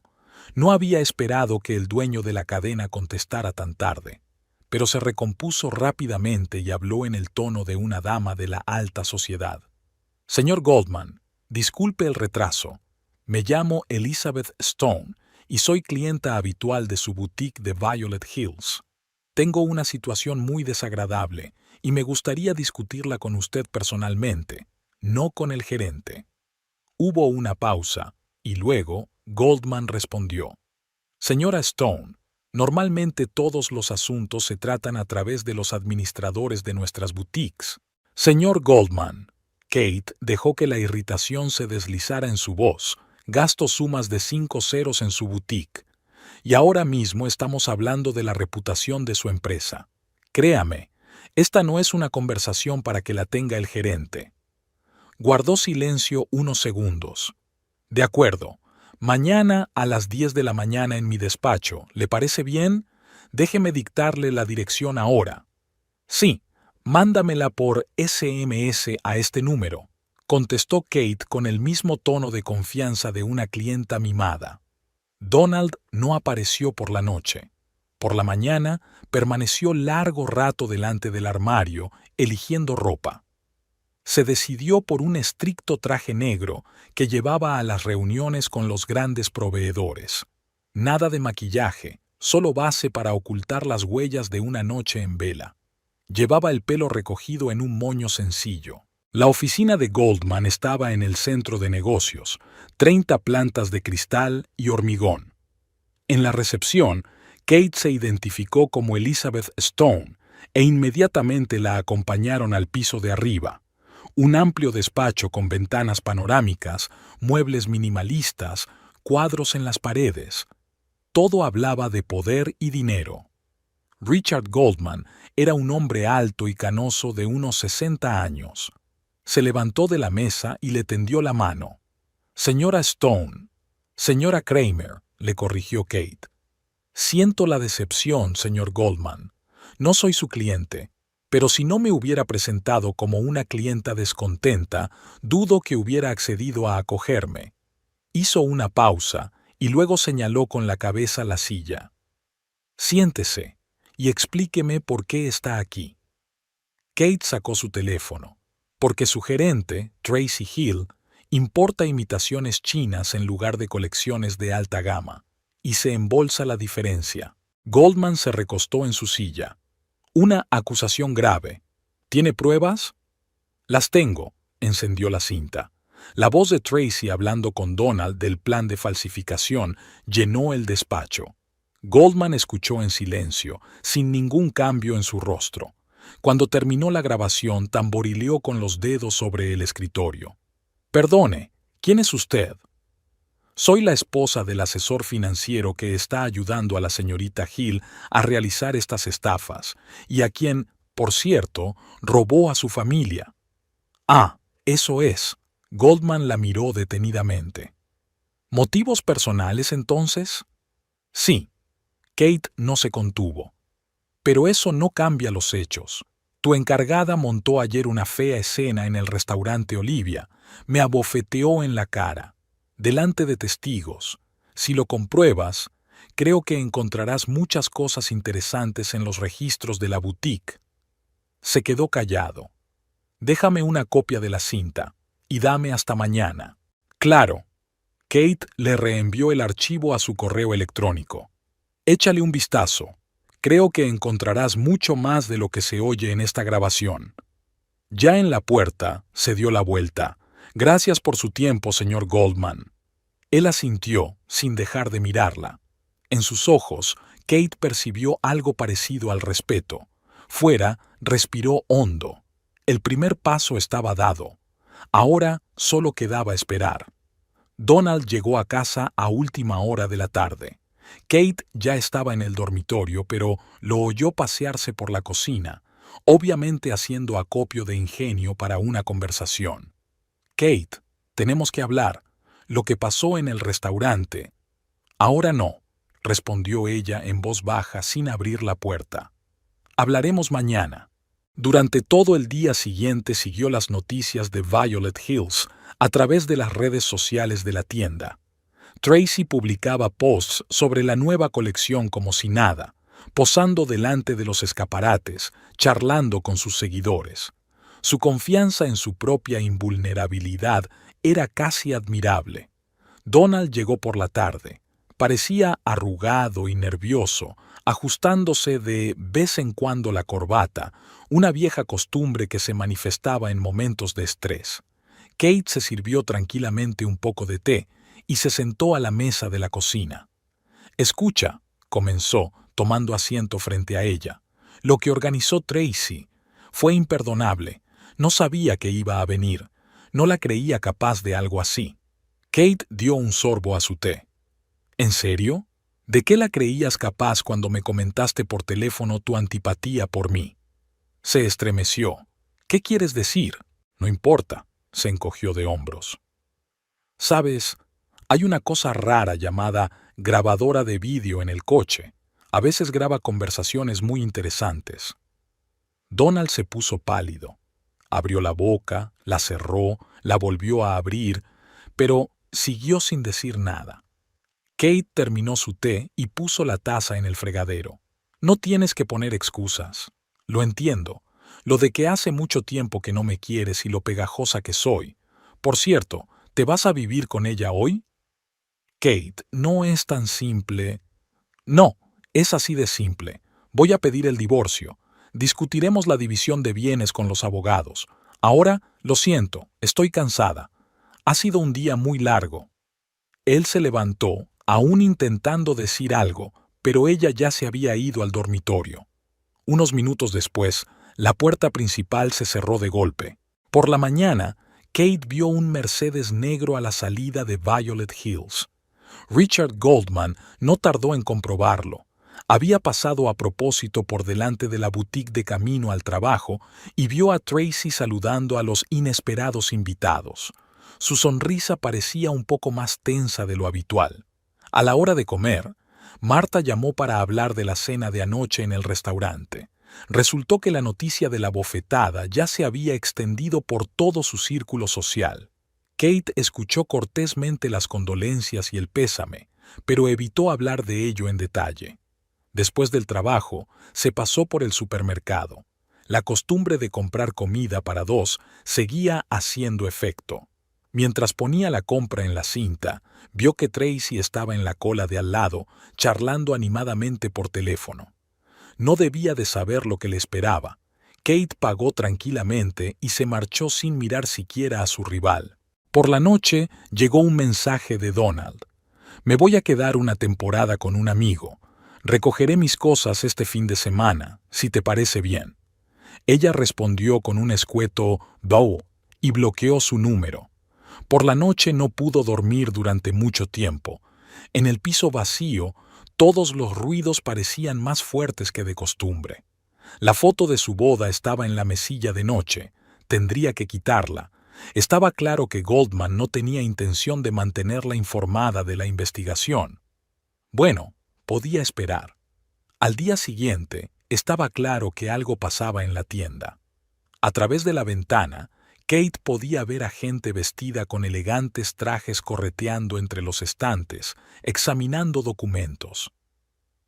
No había esperado que el dueño de la cadena contestara tan tarde, pero se recompuso rápidamente y habló en el tono de una dama de la alta sociedad. «Señor Goldman, disculpe el retraso. Me llamo Elizabeth Stone y soy clienta habitual de su boutique de Violet Hills. Tengo una situación muy desagradable y me gustaría discutirla con usted personalmente, no con el gerente». Hubo una pausa y luego Goldman respondió: «Señora Stone, normalmente todos los asuntos se tratan a través de los administradores de nuestras boutiques». «Señor Goldman». Kate dejó que la irritación se deslizara en su voz. «Gasto sumas de 5 ceros en su boutique. Y ahora mismo estamos hablando de la reputación de su empresa. Créame, esta no es una conversación para que la tenga el gerente». Guardó silencio unos segundos. «De acuerdo. Mañana a las 10 de la mañana en mi despacho. ¿Le parece bien? Déjeme dictarle la dirección ahora». «Sí, mándamela por SMS a este número», contestó Kate con el mismo tono de confianza de una clienta mimada. Donald no apareció por la noche. Por la mañana permaneció largo rato delante del armario, eligiendo ropa. Se decidió por un estricto traje negro que llevaba a las reuniones con los grandes proveedores. Nada de maquillaje, solo base para ocultar las huellas de una noche en vela. Llevaba el pelo recogido en un moño sencillo. La oficina de Goldman estaba en el centro de negocios, 30 plantas de cristal y hormigón. En la recepción, Kate se identificó como Elizabeth Stone e inmediatamente la acompañaron al piso de arriba. Un amplio despacho con ventanas panorámicas, muebles minimalistas, cuadros en las paredes. Todo hablaba de poder y dinero. Richard Goldman era un hombre alto y canoso de unos 60 años. Se levantó de la mesa y le tendió la mano. «Señora Stone». «Señora Kramer», le corrigió Kate. «Siento la decepción, señor Goldman. No soy su cliente. Pero si no me hubiera presentado como una clienta descontenta, dudo que hubiera accedido a acogerme». Hizo una pausa y luego señaló con la cabeza la silla. «Siéntese y explíqueme por qué está aquí». Kate sacó su teléfono, porque su gerente, Tracy Hill, importa imitaciones chinas en lugar de colecciones de alta gama, y se embolsa la diferencia. Goldman se recostó en su silla. «Una acusación grave. ¿Tiene pruebas?» «Las tengo», encendió la cinta. La voz de Tracy hablando con Donald del plan de falsificación llenó el despacho. Goldman escuchó en silencio, sin ningún cambio en su rostro. Cuando terminó la grabación, tamborileó con los dedos sobre el escritorio. «Perdone, ¿quién es usted?» «Soy la esposa del asesor financiero que está ayudando a la señorita Hill a realizar estas estafas, y a quien, por cierto, robó a su familia». «Ah, eso es». Goldman la miró detenidamente. «¿Motivos personales, entonces?» «Sí». Kate no se contuvo. «Pero eso no cambia los hechos. Tu encargada montó ayer una fea escena en el restaurante Olivia. Me abofeteó en la cara, delante de testigos. Si lo compruebas, creo que encontrarás muchas cosas interesantes en los registros de la boutique». Se quedó callado. «Déjame una copia de la cinta y dame hasta mañana». «Claro». Kate le reenvió el archivo a su correo electrónico. «Échale un vistazo. Creo que encontrarás mucho más de lo que se oye en esta grabación». Ya en la puerta, se dio la vuelta. «Gracias por su tiempo, señor Goldman». Él asintió, sin dejar de mirarla. En sus ojos, Kate percibió algo parecido al respeto. Fuera, respiró hondo. El primer paso estaba dado. Ahora solo quedaba esperar. Donald llegó a casa a última hora de la tarde. Kate ya estaba en el dormitorio, pero lo oyó pasearse por la cocina, obviamente haciendo acopio de ingenio para una conversación. «Kate, tenemos que hablar. Lo que pasó en el restaurante». «Ahora no», respondió ella en voz baja sin abrir la puerta. «Hablaremos mañana». Durante todo el día siguiente siguió las noticias de Violet Hills a través de las redes sociales de la tienda. Tracy publicaba posts sobre la nueva colección como si nada, posando delante de los escaparates, charlando con sus seguidores. Su confianza en su propia invulnerabilidad era casi admirable. Donald llegó por la tarde. Parecía arrugado y nervioso, ajustándose de vez en cuando la corbata, una vieja costumbre que se manifestaba en momentos de estrés. Kate se sirvió tranquilamente un poco de té y se sentó a la mesa de la cocina. «Escucha», comenzó, tomando asiento frente a ella. «Lo que organizó Tracy fue imperdonable. No sabía que iba a venir. No la creía capaz de algo así». Kate dio un sorbo a su té. «¿En serio? ¿De qué la creías capaz cuando me comentaste por teléfono tu antipatía por mí?» Se estremeció. «¿Qué quieres decir?» «No importa», se encogió de hombros. «Sabes, hay una cosa rara llamada grabadora de vídeo en el coche. A veces graba conversaciones muy interesantes». Donald se puso pálido. Abrió la boca, la cerró, la volvió a abrir, pero siguió sin decir nada. Kate terminó su té y puso la taza en el fregadero. «No tienes que poner excusas. Lo entiendo. Lo de que hace mucho tiempo que no me quieres y lo pegajosa que soy. Por cierto, ¿te vas a vivir con ella hoy?» «Kate, no es tan simple». «No, es así de simple. Voy a pedir el divorcio. Discutiremos la división de bienes con los abogados. Ahora, lo siento, estoy cansada. Ha sido un día muy largo». Él se levantó, aún intentando decir algo, pero ella ya se había ido al dormitorio. Unos minutos después, la puerta principal se cerró de golpe. Por la mañana, Kate vio un Mercedes negro a la salida de Violet Hills. Richard Goldman no tardó en comprobarlo. Había pasado a propósito por delante de la boutique de camino al trabajo y vio a Tracy saludando a los inesperados invitados. Su sonrisa parecía un poco más tensa de lo habitual. A la hora de comer, Marta llamó para hablar de la cena de anoche en el restaurante. Resultó que la noticia de la bofetada ya se había extendido por todo su círculo social. Kate escuchó cortésmente las condolencias y el pésame, pero evitó hablar de ello en detalle. Después del trabajo, se pasó por el supermercado. La costumbre de comprar comida para dos seguía haciendo efecto. Mientras ponía la compra en la cinta, vio que Tracy estaba en la cola de al lado, charlando animadamente por teléfono. No debía de saber lo que le esperaba. Kate pagó tranquilamente y se marchó sin mirar siquiera a su rival. Por la noche llegó un mensaje de Donald. «Me voy a quedar una temporada con un amigo. Recogeré mis cosas este fin de semana, si te parece bien». Ella respondió con un escueto «Bow» y bloqueó su número. Por la noche no pudo dormir durante mucho tiempo. En el piso vacío, todos los ruidos parecían más fuertes que de costumbre. La foto de su boda estaba en la mesilla de noche. Tendría que quitarla. Estaba claro que Goldman no tenía intención de mantenerla informada de la investigación. Bueno, podía esperar. Al día siguiente, estaba claro que algo pasaba en la tienda. A través de la ventana, Kate podía ver a gente vestida con elegantes trajes correteando entre los estantes, examinando documentos.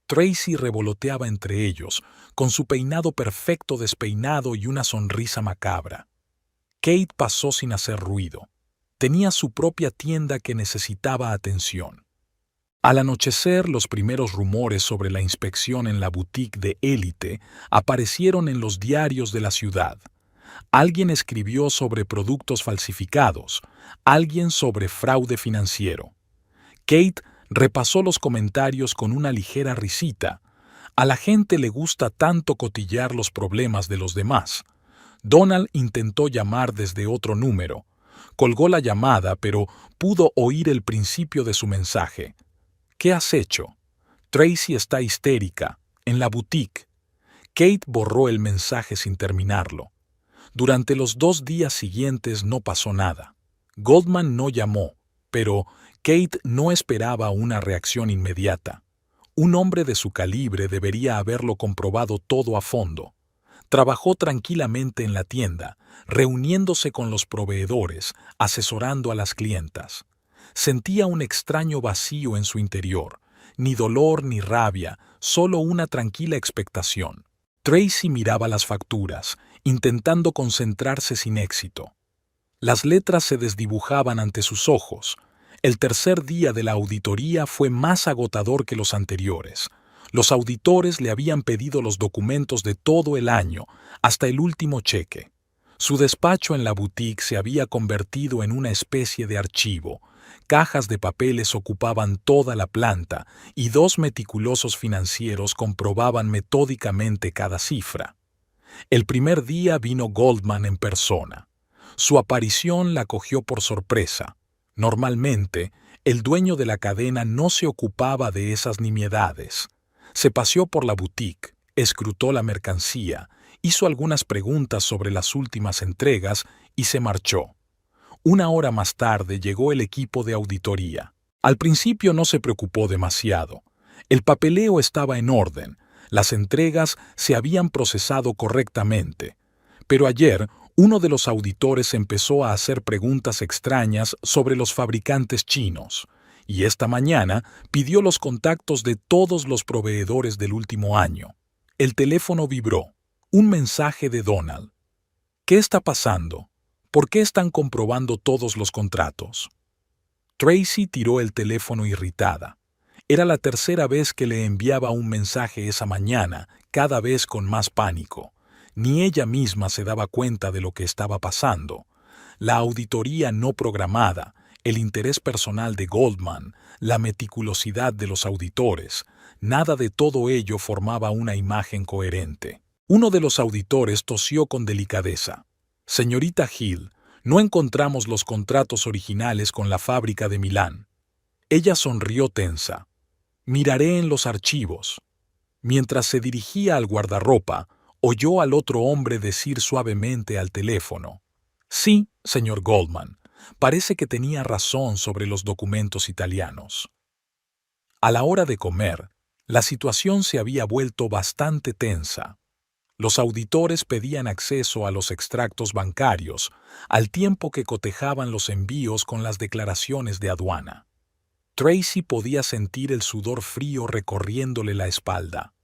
Tracy revoloteaba entre ellos, con su peinado perfecto despeinado y una sonrisa macabra. Kate pasó sin hacer ruido. Tenía su propia tienda que necesitaba atención. Al anochecer, los primeros rumores sobre la inspección en la boutique de élite aparecieron en los diarios de la ciudad. Alguien escribió sobre productos falsificados, alguien sobre fraude financiero. Kate repasó los comentarios con una ligera risita. A la gente le gusta tanto cotillar los problemas de los demás. Donald intentó llamar desde otro número. Colgó la llamada, pero pudo oír el principio de su mensaje. «¿Qué has hecho? Tracy está histérica, en la boutique». Kate borró el mensaje sin terminarlo. Durante los 2 días siguientes no pasó nada. Goldman no llamó, pero Kate no esperaba una reacción inmediata. Un hombre de su calibre debería haberlo comprobado todo a fondo. Trabajó tranquilamente en la tienda, reuniéndose con los proveedores, asesorando a las clientas. Sentía un extraño vacío en su interior, ni dolor ni rabia, solo una tranquila expectación. Tracy miraba las facturas, intentando concentrarse sin éxito. Las letras se desdibujaban ante sus ojos. El tercer día de la auditoría fue más agotador que los anteriores. Los auditores le habían pedido los documentos de todo el año, hasta el último cheque. Su despacho en la boutique se había convertido en una especie de archivo. Cajas de papeles ocupaban toda la planta y 2 meticulosos financieros comprobaban metódicamente cada cifra. El primer día vino Goldman en persona. Su aparición la cogió por sorpresa. Normalmente, el dueño de la cadena no se ocupaba de esas nimiedades. Se paseó por la boutique, escrutó la mercancía, hizo algunas preguntas sobre las últimas entregas y se marchó. 1 hora más tarde llegó el equipo de auditoría. Al principio no se preocupó demasiado. El papeleo estaba en orden, las entregas se habían procesado correctamente. Pero ayer, uno de los auditores empezó a hacer preguntas extrañas sobre los fabricantes chinos, y esta mañana pidió los contactos de todos los proveedores del último año. El teléfono vibró. Un mensaje de Donald. «¿Qué está pasando? ¿Por qué están comprobando todos los contratos?» Tracy tiró el teléfono irritada. Era la tercera vez que le enviaba un mensaje esa mañana, cada vez con más pánico. Ni ella misma se daba cuenta de lo que estaba pasando. La auditoría no programada, el interés personal de Goldman, la meticulosidad de los auditores, nada de todo ello formaba una imagen coherente. Uno de los auditores tosió con delicadeza. «Señorita Hill, no encontramos los contratos originales con la fábrica de Milán». Ella sonrió tensa. «Miraré en los archivos». Mientras se dirigía al guardarropa, oyó al otro hombre decir suavemente al teléfono: «Sí, señor Goldman, parece que tenía razón sobre los documentos italianos». A la hora de comer, la situación se había vuelto bastante tensa. Los auditores pedían acceso a los extractos bancarios, al tiempo que cotejaban los envíos con las declaraciones de aduana. Tracy podía sentir el sudor frío recorriéndole la espalda.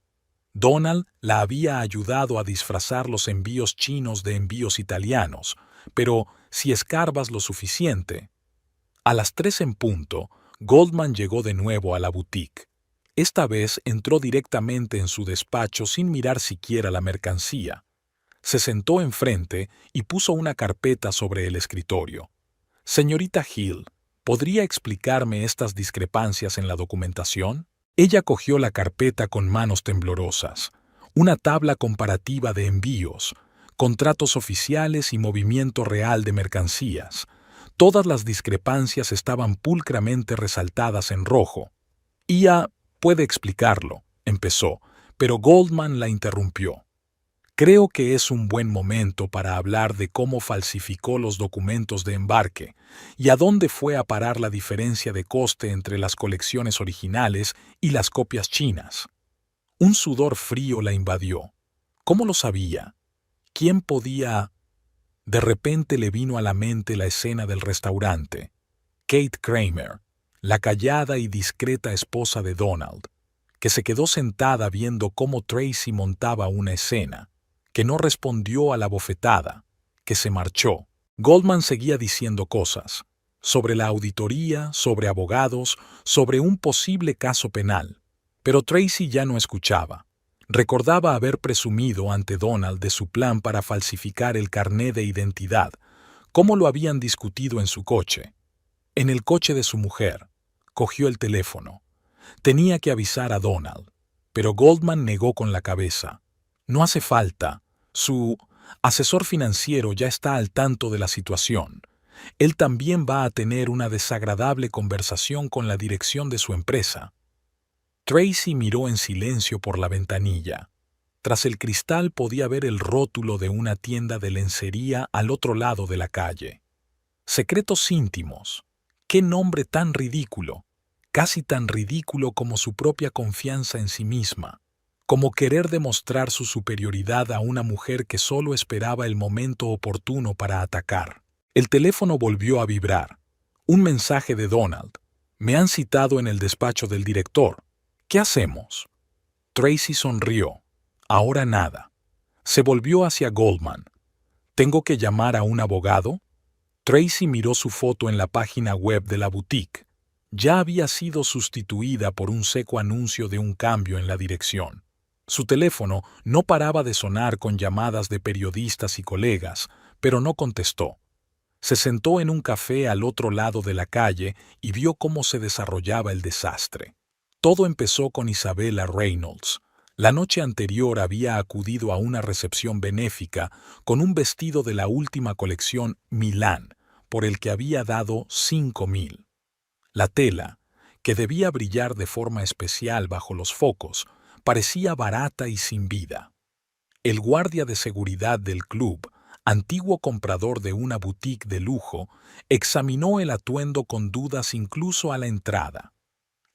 Donald la había ayudado a disfrazar los envíos chinos de envíos italianos, pero si escarbas lo suficiente. A las 3 en punto, Goldman llegó de nuevo a la boutique. Esta vez entró directamente en su despacho sin mirar siquiera la mercancía. Se sentó enfrente y puso una carpeta sobre el escritorio. Señorita Hill, ¿podría explicarme estas discrepancias en la documentación? Ella cogió la carpeta con manos temblorosas. Una tabla comparativa de envíos, contratos oficiales y movimiento real de mercancías. Todas las discrepancias estaban pulcramente resaltadas en rojo. «IA puede explicarlo», empezó, pero Goldman la interrumpió. «Creo que es un buen momento para hablar de cómo falsificó los documentos de embarque y a dónde fue a parar la diferencia de coste entre las colecciones originales y las copias chinas». Un sudor frío la invadió. ¿Cómo lo sabía? ¿Quién podía...? De repente le vino a la mente la escena del restaurante. Kate Kramer, la callada y discreta esposa de Donald, que se quedó sentada viendo cómo Tracy montaba una escena, que no respondió a la bofetada, que se marchó. Goldman seguía diciendo cosas, sobre la auditoría, sobre abogados, sobre un posible caso penal, pero Tracy ya no escuchaba. Recordaba haber presumido ante Donald de su plan para falsificar el carné de identidad, cómo lo habían discutido en su coche. En el coche de su mujer. Cogió el teléfono. Tenía que avisar a Donald, pero Goldman negó con la cabeza. No hace falta. Su asesor financiero ya está al tanto de la situación. Él también va a tener una desagradable conversación con la dirección de su empresa. Tracy miró en silencio por la ventanilla. Tras el cristal podía ver el rótulo de una tienda de lencería al otro lado de la calle. Secretos íntimos. ¡Qué nombre tan ridículo! Casi tan ridículo como su propia confianza en sí misma, como querer demostrar su superioridad a una mujer que solo esperaba el momento oportuno para atacar. El teléfono volvió a vibrar. Un mensaje de Donald. «Me han citado en el despacho del director. ¿Qué hacemos?» Tracy sonrió. Ahora nada. Se volvió hacia Goldman. «¿Tengo que llamar a un abogado?» Tracy miró su foto en la página web de la boutique. Ya había sido sustituida por un seco anuncio de un cambio en la dirección. Su teléfono no paraba de sonar con llamadas de periodistas y colegas, pero no contestó. Se sentó en un café al otro lado de la calle y vio cómo se desarrollaba el desastre. Todo empezó con Isabella Reynolds. La noche anterior había acudido a una recepción benéfica con un vestido de la última colección Milán, por el que había dado 5,000. La tela, que debía brillar de forma especial bajo los focos, parecía barata y sin vida. El guardia de seguridad del club, antiguo comprador de una boutique de lujo, examinó el atuendo con dudas incluso a la entrada.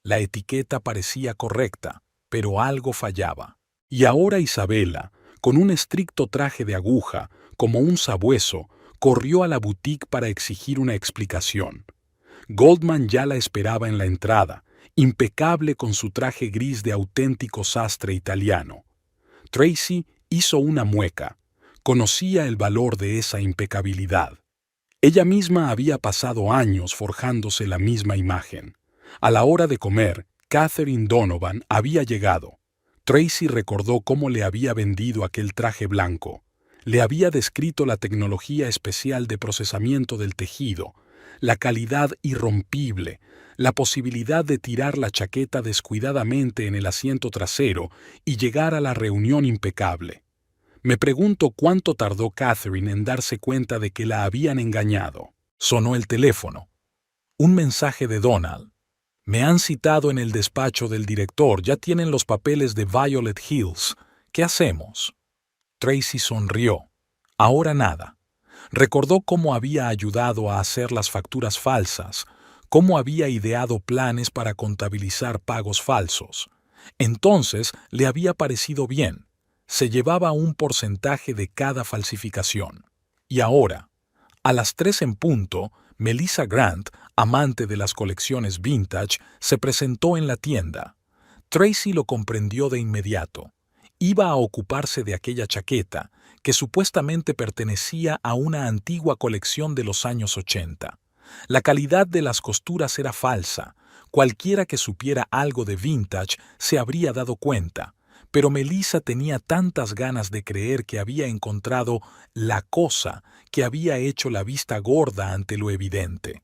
La etiqueta parecía correcta, pero algo fallaba. Y ahora Isabella, con un estricto traje de aguja, como un sabueso, corrió a la boutique para exigir una explicación. Goldman ya la esperaba en la entrada, impecable con su traje gris de auténtico sastre italiano. Tracy hizo una mueca. Conocía el valor de esa impecabilidad. Ella misma había pasado años forjándose la misma imagen. A la hora de comer, Catherine Donovan había llegado. Tracy recordó cómo le había vendido aquel traje blanco. Le había descrito la tecnología especial de procesamiento del tejido, la calidad irrompible, la posibilidad de tirar la chaqueta descuidadamente en el asiento trasero y llegar a la reunión impecable. Me pregunto cuánto tardó Catherine en darse cuenta de que la habían engañado. Sonó el teléfono. Un mensaje de Donald. «Me han citado en el despacho del director, ya tienen los papeles de Violet Hills. ¿Qué hacemos?» Tracy sonrió. Ahora nada. Recordó cómo había ayudado a hacer las facturas falsas, cómo había ideado planes para contabilizar pagos falsos. Entonces le había parecido bien. Se llevaba un porcentaje de cada falsificación. Y ahora, a las 3 en punto, Melissa Grant amante de las colecciones vintage, se presentó en la tienda. Tracy lo comprendió de inmediato. Iba a ocuparse de aquella chaqueta, que supuestamente pertenecía a una antigua colección de los años 80. La calidad de las costuras era falsa. Cualquiera que supiera algo de vintage se habría dado cuenta, pero Melissa tenía tantas ganas de creer que había encontrado la cosa que había hecho la vista gorda ante lo evidente.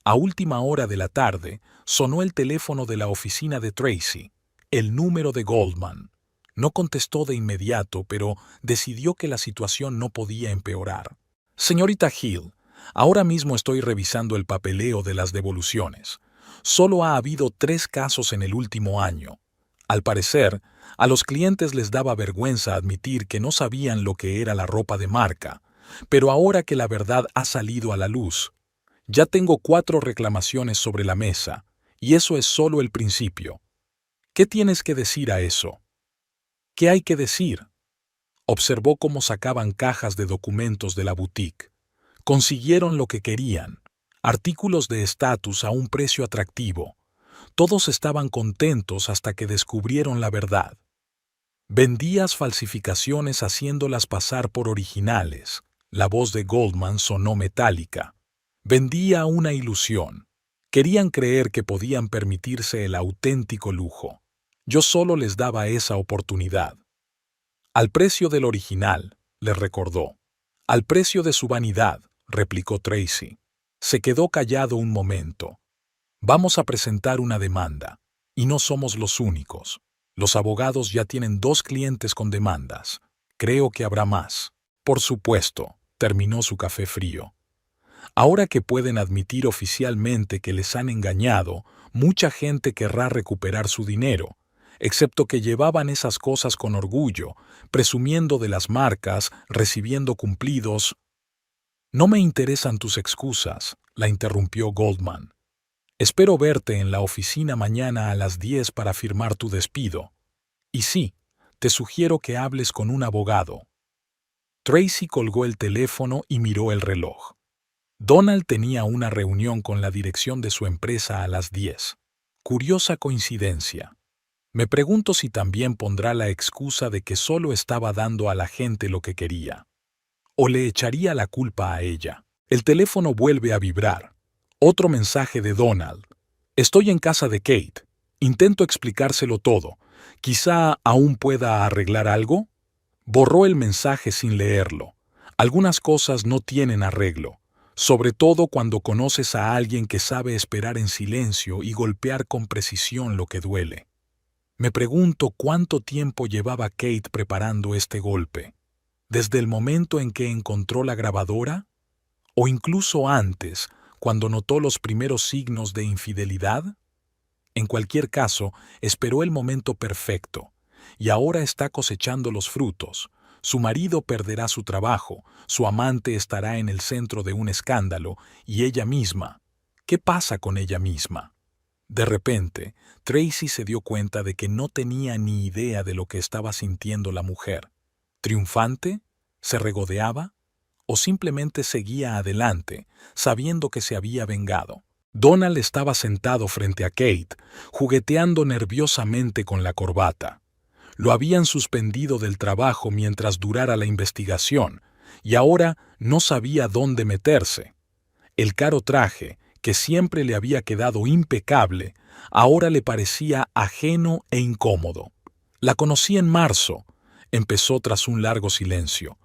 A última hora de la tarde, sonó el teléfono de la oficina de Tracy, el número de Goldman. No contestó de inmediato, pero decidió que la situación no podía empeorar. Señorita Hill, ahora mismo estoy revisando el papeleo de las devoluciones. Solo ha habido 3 casos en el último año. Al parecer, a los clientes les daba vergüenza admitir que no sabían lo que era la ropa de marca, pero ahora que la verdad ha salido a la luz, ya tengo 4 reclamaciones sobre la mesa, y eso es solo el principio. ¿Qué tienes que decir a eso? ¿Qué hay que decir? Observó cómo sacaban cajas de documentos de la boutique. Consiguieron lo que querían, artículos de estatus a un precio atractivo. Todos estaban contentos hasta que descubrieron la verdad. Vendías falsificaciones haciéndolas pasar por originales. La voz de Goldman sonó metálica. Vendía una ilusión. Querían creer que podían permitirse el auténtico lujo. Yo solo les daba esa oportunidad. Al precio del original, les recordó. Al precio de su vanidad, replicó Tracy. Se quedó callado un momento. Vamos a presentar una demanda. Y no somos los únicos. Los abogados ya tienen 2 clientes con demandas. Creo que habrá más. Por supuesto, terminó su café frío. Ahora que pueden admitir oficialmente que les han engañado, mucha gente querrá recuperar su dinero, excepto que llevaban esas cosas con orgullo, presumiendo de las marcas, recibiendo cumplidos. No me interesan tus excusas, la interrumpió Goldman. Espero verte en la oficina mañana a las 10 para firmar tu despido. Y sí, te sugiero que hables con un abogado. Tracy colgó el teléfono y miró el reloj. Donald tenía una reunión con la dirección de su empresa a las 10. Curiosa coincidencia. Me pregunto si también pondrá la excusa de que solo estaba dando a la gente lo que quería. O le echaría la culpa a ella. El teléfono vuelve a vibrar. Otro mensaje de Donald. Estoy en casa de Kate. Intento explicárselo todo. Quizá aún pueda arreglar algo. Borró el mensaje sin leerlo. Algunas cosas no tienen arreglo. Sobre todo cuando conoces a alguien que sabe esperar en silencio y golpear con precisión lo que duele. Me pregunto cuánto tiempo llevaba Kate preparando este golpe. ¿Desde el momento en que encontró la grabadora? ¿O incluso antes, cuando notó los primeros signos de infidelidad? En cualquier caso, esperó el momento perfecto, y ahora está cosechando los frutos. Su marido perderá su trabajo, su amante estará en el centro de un escándalo, y ella misma. ¿Qué pasa con ella misma? De repente, Tracy se dio cuenta de que no tenía ni idea de lo que estaba sintiendo la mujer. ¿Triunfante? ¿Se regodeaba? ¿O simplemente seguía adelante, sabiendo que se había vengado? Donald estaba sentado frente a Kate, jugueteando nerviosamente con la corbata. Lo habían suspendido del trabajo mientras durara la investigación, y ahora no sabía dónde meterse. El caro traje, que siempre le había quedado impecable, ahora le parecía ajeno e incómodo. La conocí en marzo, empezó tras un largo silencio.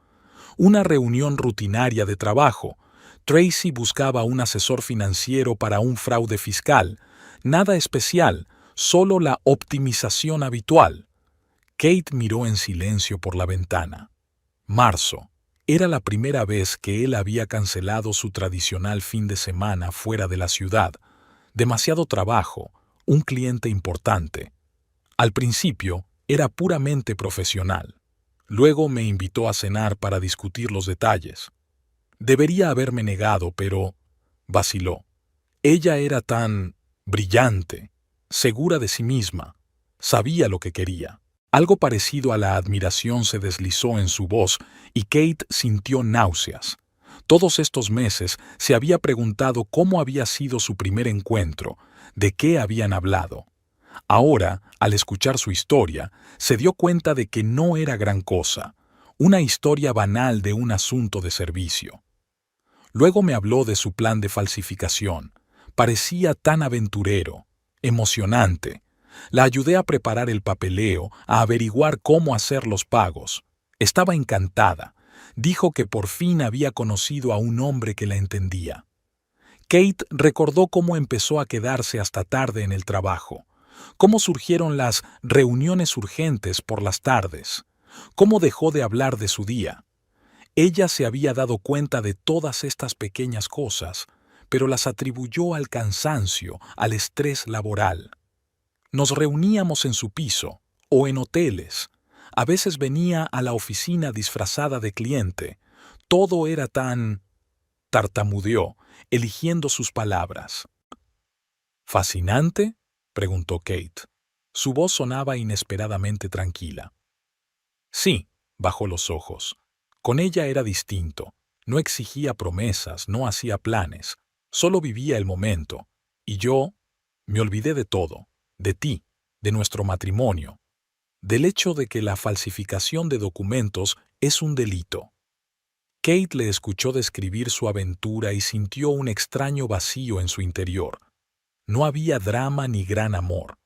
Una reunión rutinaria de trabajo. Tracy buscaba un asesor financiero para un fraude fiscal. Nada especial, solo la optimización habitual. Kate miró en silencio por la ventana. Marzo. Era la primera vez que él había cancelado su tradicional fin de semana fuera de la ciudad. Demasiado trabajo, un cliente importante. Al principio, era puramente profesional. Luego me invitó a cenar para discutir los detalles. Debería haberme negado, pero vaciló. Ella era tan brillante, segura de sí misma. Sabía lo que quería. Algo parecido a la admiración se deslizó en su voz y Kate sintió náuseas. Todos estos meses se había preguntado cómo había sido su primer encuentro, de qué habían hablado. Ahora, al escuchar su historia, se dio cuenta de que no era gran cosa, una historia banal de un asunto de servicio. Luego me habló de su plan de falsificación. Parecía tan aventurero, emocionante. La ayudé a preparar el papeleo, a averiguar cómo hacer los pagos. Estaba encantada. Dijo que por fin había conocido a un hombre que la entendía. Kate recordó cómo empezó a quedarse hasta tarde en el trabajo, cómo surgieron las reuniones urgentes por las tardes, cómo dejó de hablar de su día. Ella se había dado cuenta de todas estas pequeñas cosas, pero las atribuyó al cansancio, al estrés laboral. Nos reuníamos en su piso o en hoteles. A veces venía a la oficina disfrazada de cliente. Todo era tan... tartamudeó, eligiendo sus palabras. ¿Fascinante?, preguntó Kate. Su voz sonaba inesperadamente tranquila. Sí, bajó los ojos. Con ella era distinto. No exigía promesas, no hacía planes. Solo vivía el momento. Y yo me olvidé de todo, de ti, de nuestro matrimonio, del hecho de que la falsificación de documentos es un delito. Kate le escuchó describir su aventura y sintió un extraño vacío en su interior. No había drama ni gran amor,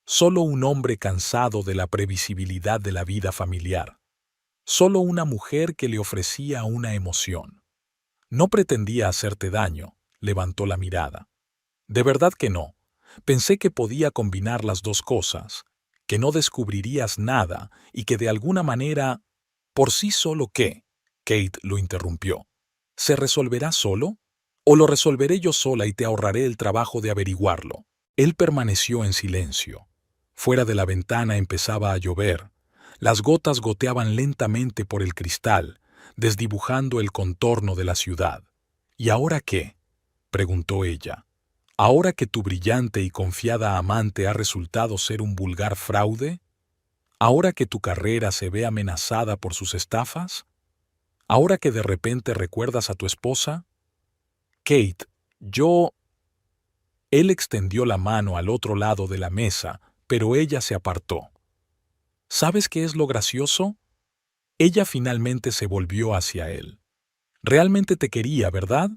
solo un hombre cansado de la previsibilidad de la vida familiar, solo una mujer que le ofrecía una emoción. No pretendía hacerte daño, levantó la mirada. De verdad que no. Pensé que podía combinar las dos cosas, que no descubrirías nada y que de alguna manera, por sí solo qué. Kate lo interrumpió. ¿Se resolverá solo? ¿O lo resolveré yo sola y te ahorraré el trabajo de averiguarlo? Él permaneció en silencio. Fuera de la ventana empezaba a llover. Las gotas goteaban lentamente por el cristal, desdibujando el contorno de la ciudad. ¿Y ahora qué?, preguntó ella. ¿Ahora que tu brillante y confiada amante ha resultado ser un vulgar fraude? ¿Ahora que tu carrera se ve amenazada por sus estafas? ¿Ahora que de repente recuerdas a tu esposa? Kate, yo... Él extendió la mano al otro lado de la mesa, pero ella se apartó. ¿Sabes qué es lo gracioso? Ella finalmente se volvió hacia él. Realmente te quería, ¿verdad?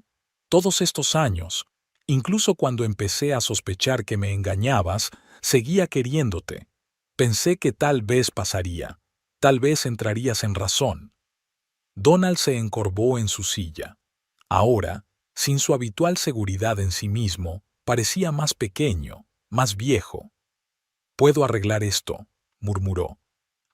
Todos estos años, incluso cuando empecé a sospechar que me engañabas, seguía queriéndote. Pensé que tal vez pasaría, tal vez entrarías en razón. Donald se encorvó en su silla. Ahora, sin su habitual seguridad en sí mismo, parecía más pequeño, más viejo. «Puedo arreglar esto», murmuró.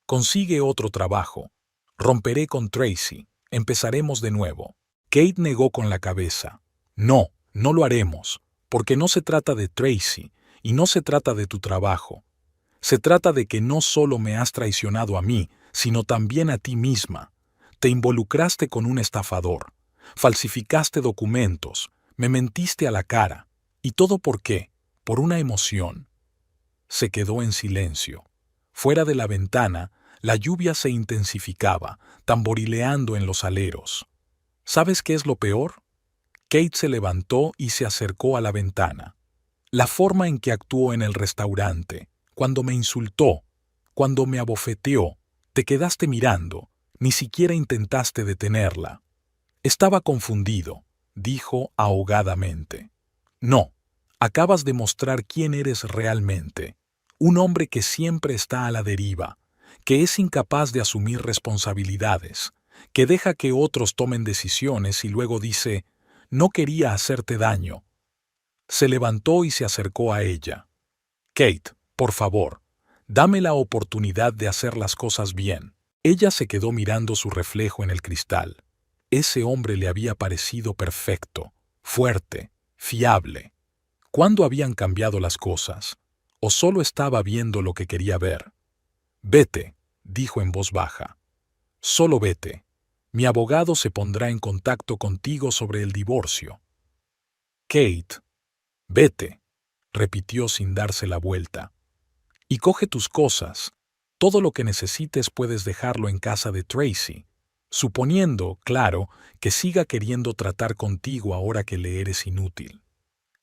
«Consigue otro trabajo. Romperé con Tracy. Empezaremos de nuevo». Kate negó con la cabeza. «No, no lo haremos, porque no se trata de Tracy y no se trata de tu trabajo. Se trata de que no solo me has traicionado a mí, sino también a ti misma. Te involucraste con un estafador, falsificaste documentos, me mentiste a la cara. ¿Y todo por qué? Por una emoción». Se quedó en silencio. Fuera de la ventana, la lluvia se intensificaba, tamborileando en los aleros. ¿Sabes qué es lo peor? Kate se levantó y se acercó a la ventana. La forma en que actuó en el restaurante, cuando me insultó, cuando me abofeteó, te quedaste mirando, ni siquiera intentaste detenerla. Estaba confundido, dijo ahogadamente. No, acabas de mostrar quién eres realmente. Un hombre que siempre está a la deriva, que es incapaz de asumir responsabilidades, que deja que otros tomen decisiones y luego dice, no quería hacerte daño. Se levantó y se acercó a ella. Kate, por favor, dame la oportunidad de hacer las cosas bien. Ella se quedó mirando su reflejo en el cristal. Ese hombre le había parecido perfecto, fuerte, fiable. ¿Cuándo habían cambiado las cosas? ¿O solo estaba viendo lo que quería ver? Vete, dijo en voz baja. Solo vete. Mi abogado se pondrá en contacto contigo sobre el divorcio. Kate, vete, repitió sin darse la vuelta. Y coge tus cosas. Todo lo que necesites puedes dejarlo en casa de Tracy. suponiendo, claro, que siga queriendo tratar contigo ahora que le eres inútil.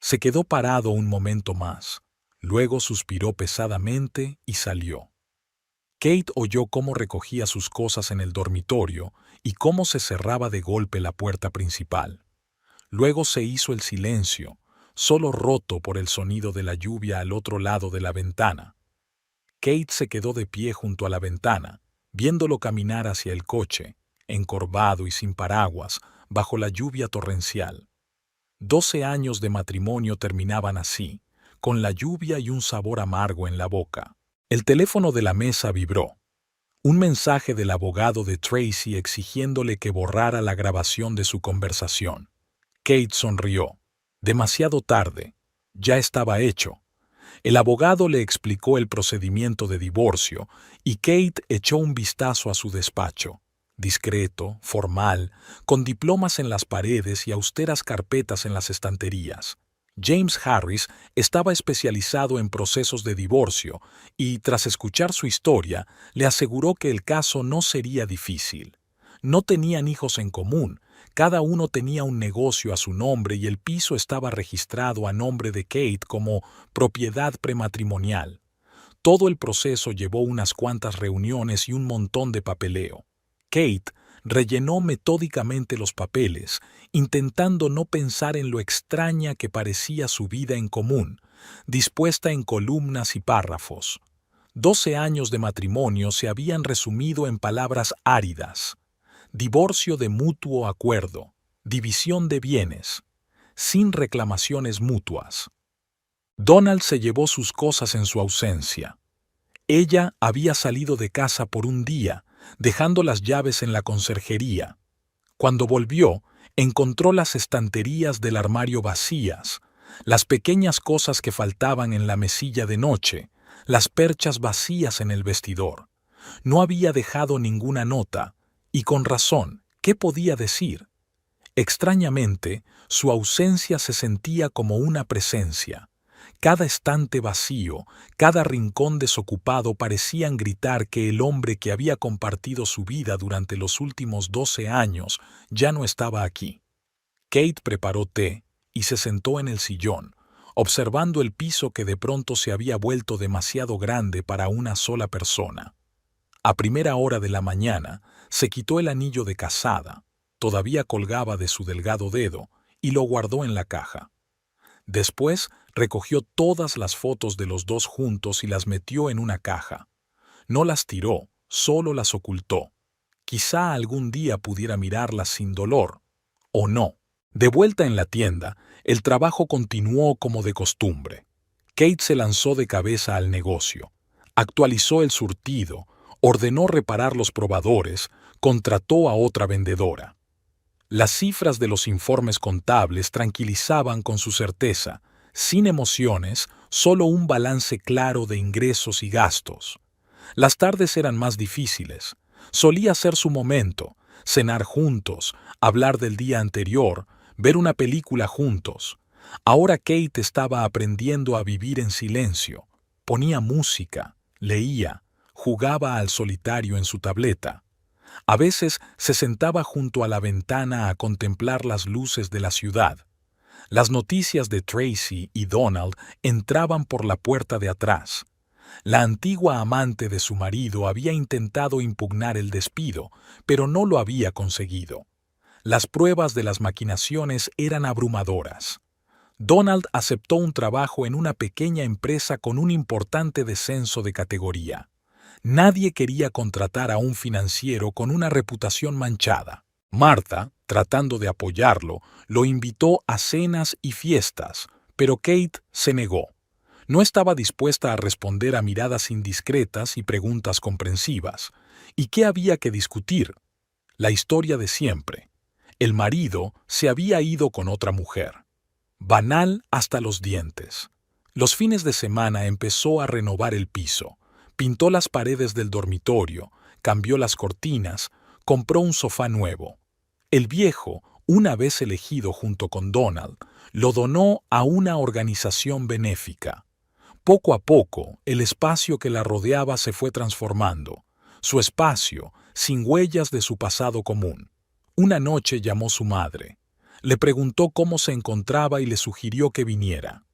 Se quedó parado un momento más, luego suspiró pesadamente y salió. Kate oyó cómo recogía sus cosas en el dormitorio y cómo se cerraba de golpe la puerta principal. Luego se hizo el silencio, solo roto por el sonido de la lluvia al otro lado de la ventana. Kate se quedó de pie junto a la ventana, viéndolo caminar hacia el coche, encorvado y sin paraguas, bajo la lluvia torrencial. 12 años de matrimonio terminaban así, con la lluvia y un sabor amargo en la boca. El teléfono de la mesa vibró. Un mensaje del abogado de Tracy exigiéndole que borrara la grabación de su conversación. Kate sonrió. Demasiado tarde. Ya estaba hecho. El abogado le explicó el procedimiento de divorcio y Kate echó un vistazo a su despacho. Discreto, formal, con diplomas en las paredes y austeras carpetas en las estanterías. James Harris estaba especializado en procesos de divorcio y, tras escuchar su historia, le aseguró que el caso no sería difícil. No tenían hijos en común, cada uno tenía un negocio a su nombre y el piso estaba registrado a nombre de Kate como propiedad prematrimonial. Todo el proceso llevó unas cuantas reuniones y un montón de papeleo. Kate rellenó metódicamente los papeles, intentando no pensar en lo extraña que parecía su vida en común, dispuesta en columnas y párrafos. 12 años de matrimonio se habían resumido en palabras áridas. Divorcio de mutuo acuerdo, división de bienes, sin reclamaciones mutuas. Donald se llevó sus cosas en su ausencia. Ella había salido de casa por un día, dejando las llaves en la conserjería. Cuando volvió, encontró las estanterías del armario vacías, las pequeñas cosas que faltaban en la mesilla de noche, las perchas vacías en el vestidor. No había dejado ninguna nota, y con razón, ¿qué podía decir? Extrañamente, su ausencia se sentía como una presencia. Cada estante vacío, cada rincón desocupado parecían gritar que el hombre que había compartido su vida durante los últimos 12 años ya no estaba aquí. Kate preparó té y se sentó en el sillón, observando el piso que de pronto se había vuelto demasiado grande para una sola persona. A primera hora de la mañana, se quitó el anillo de casada, todavía colgaba de su delgado dedo, y lo guardó en la caja. Después recogió todas las fotos de los dos juntos y las metió en una caja. No las tiró, solo las ocultó. Quizá algún día pudiera mirarlas sin dolor. O no. De vuelta en la tienda, el trabajo continuó como de costumbre. Kate se lanzó de cabeza al negocio. Actualizó el surtido, ordenó reparar los probadores, contrató a otra vendedora. Las cifras de los informes contables tranquilizaban con su certeza, sin emociones, solo un balance claro de ingresos y gastos. Las tardes eran más difíciles. Solía ser su momento, cenar juntos, hablar del día anterior, ver una película juntos. Ahora Kate estaba aprendiendo a vivir en silencio. Ponía música, leía, jugaba al solitario en su tableta. A veces se sentaba junto a la ventana a contemplar las luces de la ciudad. Las noticias de Tracy y Donald entraban por la puerta de atrás. La antigua amante de su marido había intentado impugnar el despido, pero no lo había conseguido. Las pruebas de las maquinaciones eran abrumadoras. Donald aceptó un trabajo en una pequeña empresa con un importante descenso de categoría. Nadie quería contratar a un financiero con una reputación manchada. Martha, tratando de apoyarlo, lo invitó a cenas y fiestas, pero Kate se negó. No estaba dispuesta a responder a miradas indiscretas y preguntas comprensivas. ¿Y qué había que discutir? La historia de siempre. El marido se había ido con otra mujer. Banal hasta los dientes. Los fines de semana empezó a renovar el piso. Pintó las paredes del dormitorio, cambió las cortinas, compró un sofá nuevo. El viejo, una vez elegido junto con Donald, lo donó a una organización benéfica. Poco a poco, el espacio que la rodeaba se fue transformando. Su espacio, sin huellas de su pasado común. Una noche llamó su madre. Le preguntó cómo se encontraba y le sugirió que viniera.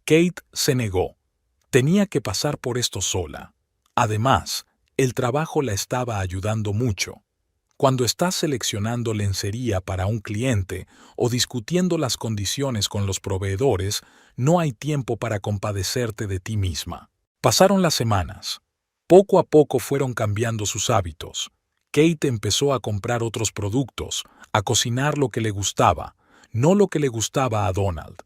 Kate se negó. Tenía que pasar por esto sola. Además, el trabajo la estaba ayudando mucho. Cuando estás seleccionando lencería para un cliente o discutiendo las condiciones con los proveedores, no hay tiempo para compadecerte de ti misma. Pasaron las semanas. Poco a poco fueron cambiando sus hábitos. Kate empezó a comprar otros productos, a cocinar lo que le gustaba, no lo que le gustaba a Donald.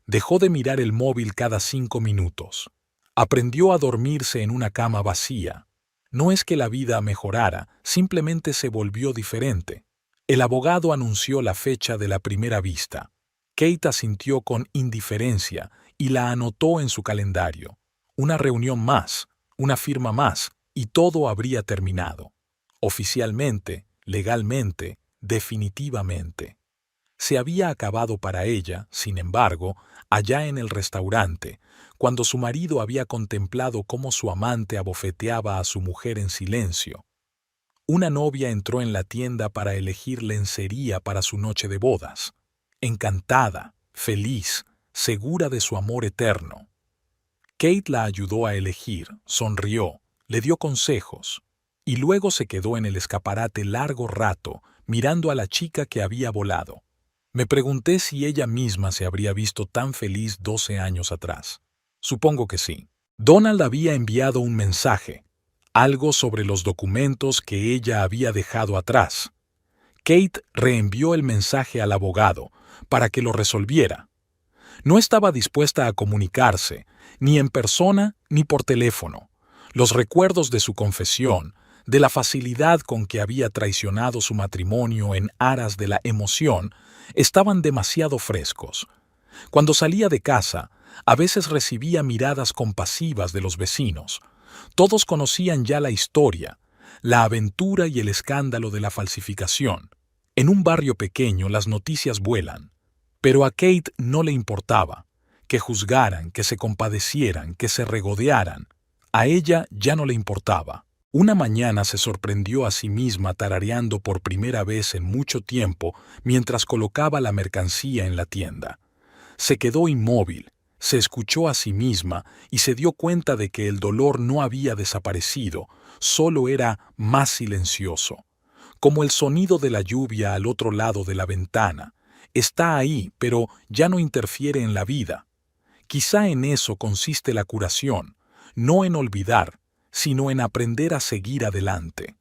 Dejó de mirar el móvil cada 5 minutos. Aprendió a dormirse en una cama vacía. No es que la vida mejorara, simplemente se volvió diferente. El abogado anunció la fecha de la primera vista. Kate asintió con indiferencia y la anotó en su calendario. Una reunión más, una firma más, y todo habría terminado. Oficialmente, legalmente, definitivamente. Se había acabado para ella, sin embargo, allá en el restaurante, cuando su marido había contemplado cómo su amante abofeteaba a su mujer en silencio. Una novia entró en la tienda para elegir lencería para su noche de bodas. Encantada, feliz, segura de su amor eterno. Kate la ayudó a elegir, sonrió, le dio consejos, y luego se quedó en el escaparate largo rato, mirando a la chica que había volado. Me pregunté si ella misma se habría visto tan feliz 12 años atrás. Supongo que sí. Donald había enviado un mensaje, algo sobre los documentos que ella había dejado atrás. Kate reenvió el mensaje al abogado para que lo resolviera. No estaba dispuesta a comunicarse, ni en persona ni por teléfono. Los recuerdos de su confesión, de la facilidad con que había traicionado su matrimonio en aras de la emoción, estaban demasiado frescos. Cuando salía de casa, a veces recibía miradas compasivas de los vecinos. Todos conocían ya la historia, la aventura y el escándalo de la falsificación. En un barrio pequeño las noticias vuelan. Pero a Kate no le importaba. Que juzgaran, que se compadecieran, que se regodearan. A ella ya no le importaba. Una mañana se sorprendió a sí misma tarareando por primera vez en mucho tiempo mientras colocaba la mercancía en la tienda. Se quedó inmóvil, se escuchó a sí misma y se dio cuenta de que el dolor no había desaparecido, solo era más silencioso. Como el sonido de la lluvia al otro lado de la ventana. Está ahí, pero ya no interfiere en la vida. Quizá en eso consiste la curación, no en olvidar, sino en aprender a seguir adelante.